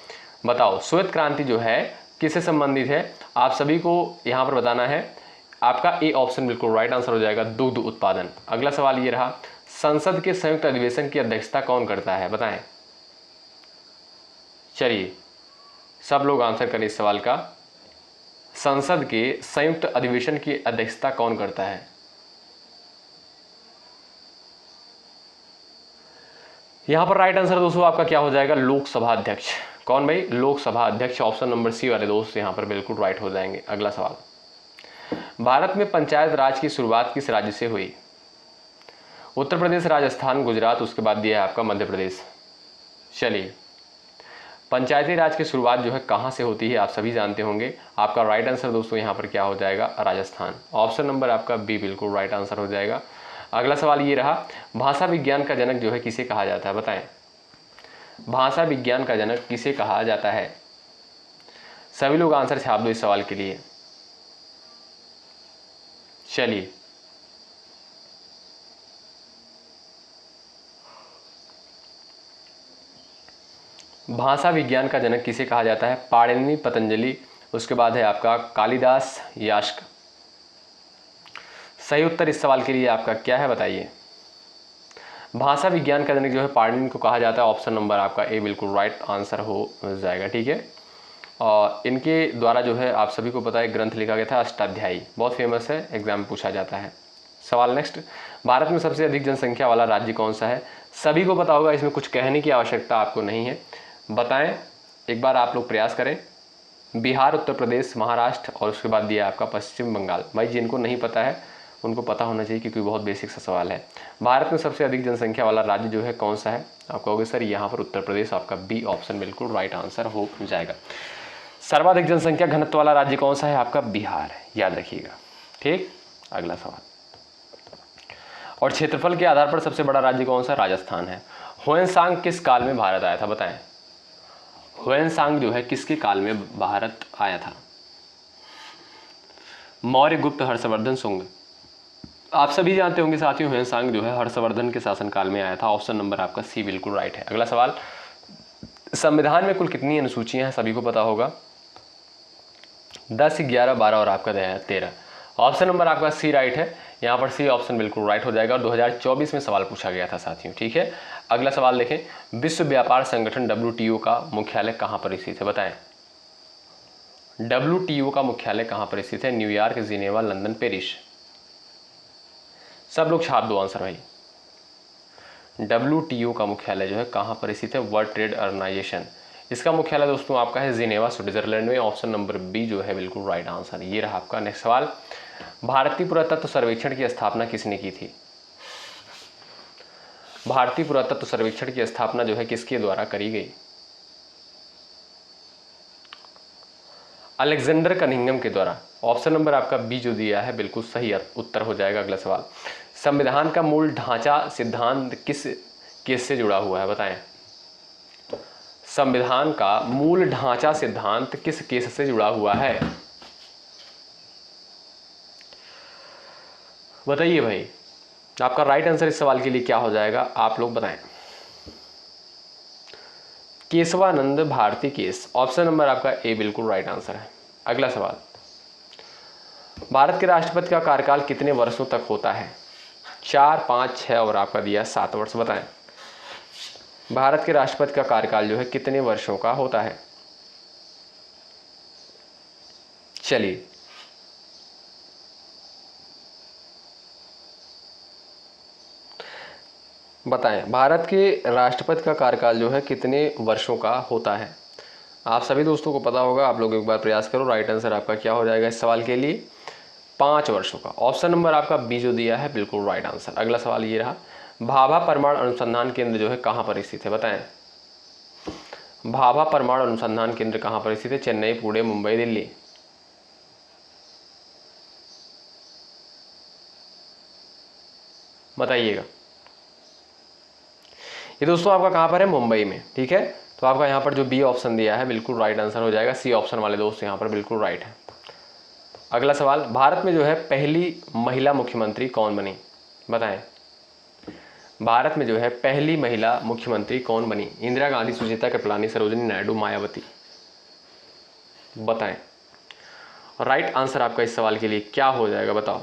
बताओ श्वेत क्रांति जो है किससे संबंधित है? आप सभी को यहाँ पर बताना है। आपका ए ऑप्शन बिल्कुल राइट आंसर हो जाएगा, दुग्ध उत्पादन। अगला सवाल ये रहा, संसद के संयुक्त अधिवेशन की अध्यक्षता कौन करता है? बताएं। चलिए, सब लोग आंसर करें इस सवाल का। संसद के संयुक्त अधिवेशन की अध्यक्षता कौन करता है? यहां पर राइट आंसर दोस्तों आपका क्या हो जाएगा? लोकसभा अध्यक्ष। कौन भाई? लोकसभा अध्यक्ष। ऑप्शन नंबर सी वाले दोस्त यहां पर बिल्कुल राइट हो जाएंगे। अगला सवाल, भारत में पंचायत राज की शुरुआत किस राज्य से हुई? उत्तर प्रदेश, राजस्थान, गुजरात, उसके बाद दिया है आपका मध्य प्रदेश। चलिए, पंचायती राज की शुरुआत जो है कहाँ से होती है? आप सभी जानते होंगे। आपका राइट आंसर दोस्तों यहाँ पर क्या हो जाएगा? राजस्थान। ऑप्शन नंबर आपका बी बिल्कुल राइट आंसर हो जाएगा। अगला सवाल ये रहा, भाषा विज्ञान का जनक जो है किसे कहा जाता है? बताएं। भाषा विज्ञान का जनक किसे कहा जाता है? सभी लोग आंसर छाप दो इस सवाल के लिए। चलिए, भाषा विज्ञान का जनक किसे कहा जाता है? पाणिनि, पतंजलि, उसके बाद है आपका कालिदास, यास्क। सही उत्तर इस सवाल के लिए आपका क्या है? बताइए। भाषा विज्ञान का जनक जो है पाणिनि को कहा जाता है। ऑप्शन नंबर आपका ए बिल्कुल राइट आंसर हो जाएगा। ठीक है, और इनके द्वारा जो है आप सभी को पता है ग्रंथ लिखा गया था अष्टाध्यायी, बहुत फेमस है, एग्जाम में पूछा जाता है। सवाल नेक्स्ट, भारत में सबसे अधिक जनसंख्या वाला राज्य कौन सा है? सभी को पता होगा, इसमें कुछ कहने की आवश्यकता आपको नहीं है। बताएं, एक बार आप लोग प्रयास करें। बिहार, उत्तर प्रदेश, महाराष्ट्र और उसके बाद दिया आपका पश्चिम बंगाल। भाई जिनको नहीं पता है उनको पता होना चाहिए क्योंकि बहुत बेसिक सा सवाल है। भारत में सबसे अधिक जनसंख्या वाला राज्य जो है कौन सा है? आप कहोगे सर यहाँ पर उत्तर प्रदेश। आपका बी ऑप्शन बिल्कुल राइट आंसर हो जाएगा। सर्वाधिक जनसंख्या घनत्व वाला राज्य कौन सा है? आपका बिहार है, याद रखिएगा। ठीक, अगला सवाल। और क्षेत्रफल के आधार पर सबसे बड़ा राज्य कौन सा? राजस्थान है। ह्वेनसांग किस काल में भारत आया था? बताएं। ह्वेनसांग जो है किसके काल में भारत आया था? मौर्य, गुप्त, हर्षवर्धन, शुंग। आप सभी जानते होंगे साथियों, ह्वेनसांग जो है हर्षवर्धन के शासनकाल में आया था। ऑप्शन नंबर आपका सी बिल्कुल राइट है। अगला सवाल। संविधान में कुल कितनी अनुसूचियां हैं? सभी को पता होगा। 10, 11, 12 और आपका 13। ऑप्शन नंबर आपका सी राइट है। यहाँ पर सी ऑप्शन बिल्कुल राइट हो जाएगा। और 2024 में सवाल पूछा गया था साथियों। ठीक है, अगला सवाल देखें। विश्व व्यापार संगठन WTO का मुख्यालय कहाँ पर स्थित है? बताएं। WTO का मुख्यालय कहाँ पर स्थित है? New York, Geneva, London, Paris. सब लोग छाप दो आंसर भाई। WTO का मुख्यालय जो है कहाँ पर स्थित है? World trade organization. इसका मुख्यालय दोस्तों आपका है जिनेवा, स्विट्जरलैंड में। ऑप्शन नंबर बी जो है बिल्कुल राइट आंसर। ये रहा आपका नेक्स्ट सवाल। भारतीय पुरातत्व सर्वेक्षण की स्थापना किसने की थी? भारतीय पुरातत्व सर्वेक्षण की स्थापना जो है किसके द्वारा करी गई? अलेक्जेंडर कनिंघम के द्वारा। ऑप्शन नंबर आपका बी जो दिया है बिल्कुल सही उत्तर हो जाएगा। अगला सवाल। संविधान का मूल ढांचा सिद्धांत किस केस से जुड़ा हुआ है? बताएं। संविधान का मूल ढांचा सिद्धांत किस केस से जुड़ा हुआ है? बताइए भाई। आपका राइट आंसर इस सवाल के लिए क्या हो जाएगा? आप लोग बताएं। Kesavananda Bharati case. Option number आपका ए बिल्कुल राइट आंसर है। अगला सवाल। भारत के राष्ट्रपति का कार्यकाल कितने वर्षों तक होता है? 4, 5, 6 और आपका दिया 7 वर्ष। बताएं। भारत के राष्ट्रपति का कार्यकाल जो है कितने वर्षों का होता है? चलिए, बताएं। भारत के राष्ट्रपति का कार्यकाल जो है कितने वर्षों का होता है? आप सभी दोस्तों को पता होगा। आप लोग एक बार प्रयास करो। राइट आंसर आपका क्या हो जाएगा इस सवाल के लिए? 5 वर्षों का। ऑप्शन नंबर आपका बी जो दिया है बिल्कुल राइट आंसर। अगला सवाल ये रहा। भाभा परमाणु अनुसंधान केंद्र जो है कहाँ पर स्थित है? बताएं। भाभा परमाणु अनुसंधान केंद्र कहाँ पर स्थित है? चेन्नई, पुणे, मुंबई, दिल्ली। बताइएगा। ये दोस्तों आपका कहाँ पर है? मुंबई में। ठीक है, तो आपका यहाँ पर जो बी ऑप्शन दिया है बिल्कुल राइट आंसर हो जाएगा। सी ऑप्शन वाले दोस्त यहाँ पर बिल्कुल राइट है। अगला सवाल। भारत में जो है पहली महिला मुख्यमंत्री कौन बनी? बताएं। भारत में जो है पहली महिला मुख्यमंत्री कौन बनी? इंदिरा गांधी, सुचेता कृपलानी, सरोजिनी नायडू, मायावती। बताएं। राइट आंसर आपका इस सवाल के लिए क्या हो जाएगा? बताओ।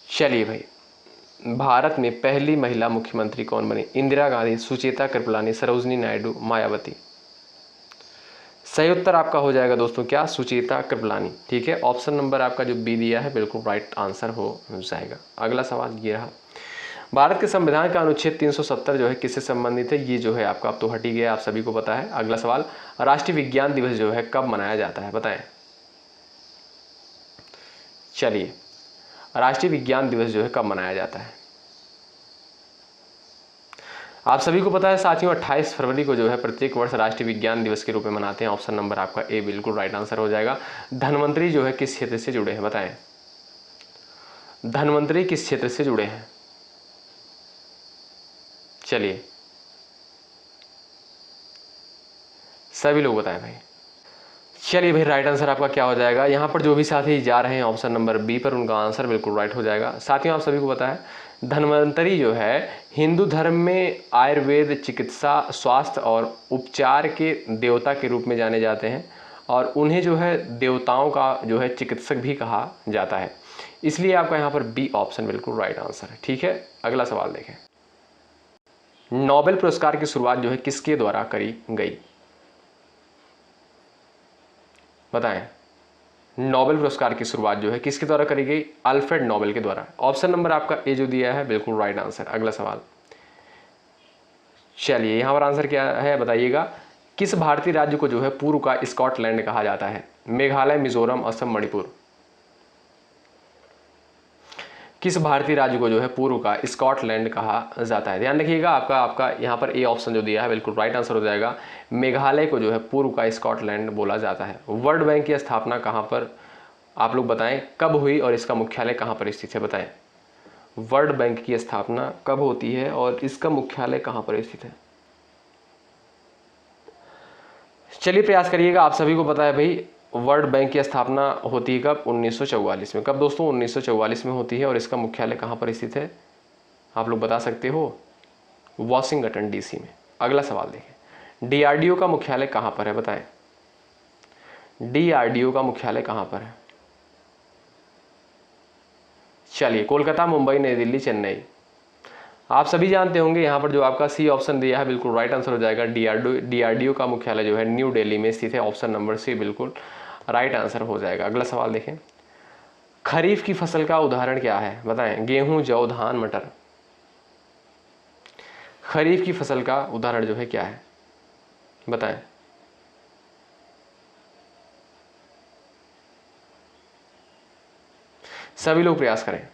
चलिए भाई, भारत में पहली महिला मुख्यमंत्री कौन बनी? इंदिरा गांधी, सुचेता कृपलानी, सरोजिनी नायडू, मायावती। सही उत्तर आपका हो जाएगा दोस्तों क्या? सुचेता कृपलानी। ठीक है, ऑप्शन नंबर आपका जो बी दिया है बिल्कुल राइट आंसर हो जाएगा। अगला सवाल ये रहा। भारत के संविधान का अनुच्छेद 370 जो है किससे संबंधित है? ये जो है आपका अब तो हट ही गया, आप सभी को पता है। अगला सवाल। राष्ट्रीय विज्ञान दिवस जो है कब मनाया जाता है? बताएं। चलिए, राष्ट्रीय विज्ञान दिवस जो है कब मनाया जाता है? आप सभी को पता है साथियों, 28 फरवरी को जो है प्रत्येक वर्ष राष्ट्रीय विज्ञान दिवस के रूप में मनाते हैं। ऑप्शन नंबर आपका ए बिल्कुल राइट आंसर हो जाएगा। धन्वंतरी जो है किस क्षेत्र से जुड़े हैं? बताएं। धन्वंतरी किस क्षेत्र से जुड़े हैं? चलिए, सभी लोग बताएं भाई। चलिए भाई, राइट आंसर आपका क्या हो जाएगा? यहाँ पर जो भी साथी जा रहे हैं ऑप्शन नंबर बी पर, उनका आंसर बिल्कुल राइट हो जाएगा। साथियों, आप सभी को पता है धन्वंतरी जो है हिंदू धर्म में आयुर्वेद, चिकित्सा, स्वास्थ्य और उपचार के देवता के रूप में जाने जाते हैं और उन्हें जो है देवताओं का जो है चिकित्सक भी कहा जाता है। इसलिए आपका यहाँ पर बी ऑप्शन बिल्कुल राइट आंसर है। ठीक है, अगला सवाल देखें। नोबेल पुरस्कार की शुरुआत जो है किसके द्वारा करी गई? बताएं। नोबेल पुरस्कार की शुरुआत जो है किसके द्वारा करी गई? अल्फ्रेड नोबेल के द्वारा। ऑप्शन नंबर आपका ए जो दिया है बिल्कुल राइट आंसर। अगला सवाल। चलिए यहाँ पर आंसर क्या है बताइएगा। किस भारतीय राज्य को जो है पूर्व का स्कॉटलैंड कहा जाता है? मेघालय, मिजोरम, असम, मणिपुर। किस भारतीय राज्य को जो है पूर्व का स्कॉटलैंड कहा जाता है? ध्यान रखिएगा, आपका यहाँ पर ए ऑप्शन जो दिया है बिल्कुल राइट आंसर हो जाएगा। मेघालय को जो है पूर्व का स्कॉटलैंड बोला जाता है। वर्ल्ड बैंक की स्थापना कहाँ पर आप लोग बताएं कब हुई और इसका मुख्यालय कहाँ पर स्थित है? बताएं वर्ल्ड बैंक की स्थापना कब होती है और इसका मुख्यालय कहाँ पर स्थित है? चलिए प्रयास करिएगा। आप सभी को पता है भाई वर्ल्ड बैंक की स्थापना होती है कब? 1944 में। कब दोस्तों? 1944 में होती है। और इसका मुख्यालय कहाँ पर स्थित है आप लोग बता सकते हो? वॉशिंगटन डीसी में। अगला सवाल देखें, डीआरडीओ का मुख्यालय कहाँ पर है? बताएं डीआरडीओ का मुख्यालय कहाँ पर है? चलिए कोलकाता, मुंबई, नई दिल्ली, चेन्नई। आप सभी जानते होंगे यहाँ पर जो आपका सी ऑप्शन दिया है बिल्कुल राइट आंसर हो जाएगा। डीआरडीओ का मुख्यालय जो है न्यू दिल्ली में स्थित है। ऑप्शन नंबर सी बिल्कुल राइट आंसर हो जाएगा। अगला सवाल देखें, खरीफ की फसल का उदाहरण क्या है? बताएं गेहूं, जौ, धान, मटर। खरीफ की फसल का उदाहरण जो है क्या है? बताएं। सभी लोग प्रयास करें।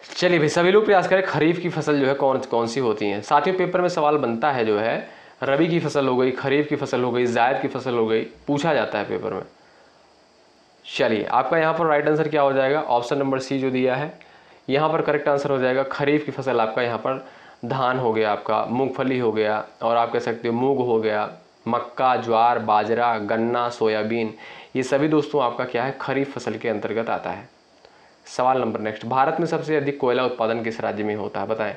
चलिए भाई सभी लोग प्रयास करें। खरीफ की फसल जो है कौन कौन सी होती हैं? साथियों पेपर में सवाल बनता है जो है रबी की फसल हो गई, खरीफ की फसल हो गई, जायद की फसल हो गई, पूछा जाता है पेपर में। चलिए आपका यहाँ पर राइट आंसर क्या हो जाएगा? ऑप्शन नंबर सी जो दिया है यहाँ पर करेक्ट आंसर हो जाएगा। खरीफ की फसल आपका यहाँ पर धान हो गया, आपका मूंगफली हो गया, और आप कह सकते हो मूंग हो गया, मक्का, ज्वार, बाजरा, गन्ना, सोयाबीन, ये सभी दोस्तों आपका क्या है? खरीफ फसल के अंतर्गत आता है। सवाल नंबर नेक्स्ट, भारत में सबसे अधिक कोयला उत्पादन किस राज्य में होता है? बताएं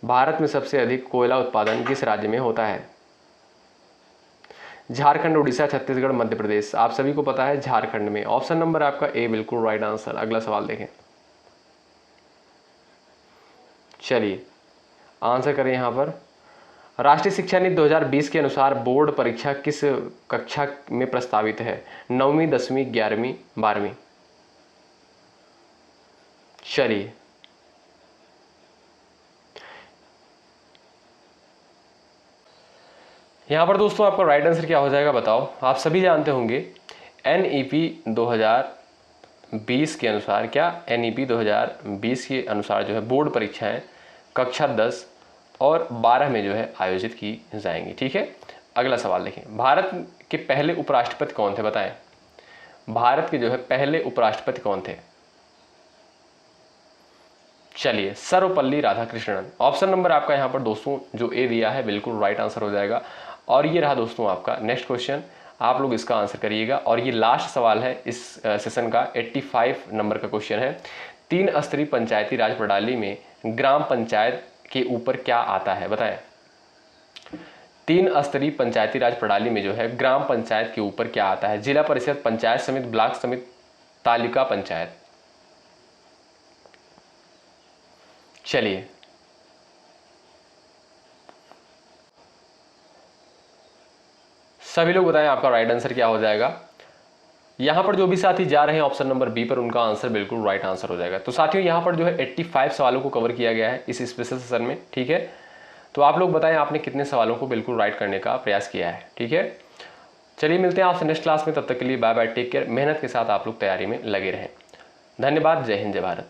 भारत में सबसे अधिक कोयला उत्पादन किस राज्य में होता है? झारखंड, उड़ीसा, छत्तीसगढ़, मध्य प्रदेश। आप सभी को पता है झारखंड में। ऑप्शन नंबर आपका ए बिल्कुल राइट आंसर। अगला सवाल देखें। चलिए आंसर करें यहाँ पर, राष्ट्रीय शिक्षा नीति 2020 के अनुसार बोर्ड परीक्षा किस कक्षा में प्रस्तावित है? 9वीं, 10वीं, 11वीं, 12वीं। चलिए यहाँ पर दोस्तों आपका राइट आंसर क्या हो जाएगा बताओ? आप सभी जानते होंगे NEP 2020 के अनुसार, क्या NEP 2020 के अनुसार जो है बोर्ड परीक्षाएं कक्षा 10 और 12 में जो है आयोजित की जाएंगी। ठीक है, अगला सवाल देखें, भारत के पहले उपराष्ट्रपति कौन थे? बताएं भारत के जो है पहले उपराष्ट्रपति कौन थे? चलिए सर्वपल्ली राधाकृष्णन। ऑप्शन नंबर आपका यहाँ पर दोस्तों जो ए दिया है बिल्कुल राइट आंसर हो जाएगा। और ये रहा दोस्तों आपका नेक्स्ट क्वेश्चन, आप लोग इसका आंसर करिएगा। और ये लास्ट सवाल है इस सेशन का, 85 नंबर का क्वेश्चन है। 3 स्तरीय पंचायती राज प्रणाली में ग्राम पंचायत के ऊपर क्या आता है? बताएं 3 स्तरीय पंचायती राज प्रणाली में जो है ग्राम पंचायत के ऊपर क्या आता है? जिला परिषद, पंचायत समिति, ब्लॉक समिति, तालुका पंचायत। चलिए सभी लोग बताएं आपका राइट आंसर क्या हो जाएगा। यहां पर जो भी साथी जा रहे हैं ऑप्शन नंबर बी पर, उनका आंसर बिल्कुल राइट आंसर हो जाएगा। तो साथियों यहां पर जो है 85 सवालों को कवर किया गया है इस स्पेशल सेशन में। ठीक है, तो आप लोग बताएं आपने कितने सवालों को बिल्कुल राइट करने का प्रयास किया है। ठीक है, चलिए मिलते हैं आपसे नेक्स्ट क्लास में। तब तक के लिए बाय बाय, टेक केयर। मेहनत के साथ आप लोग तैयारी में लगे रहें। धन्यवाद। जय हिंद, जय भारत।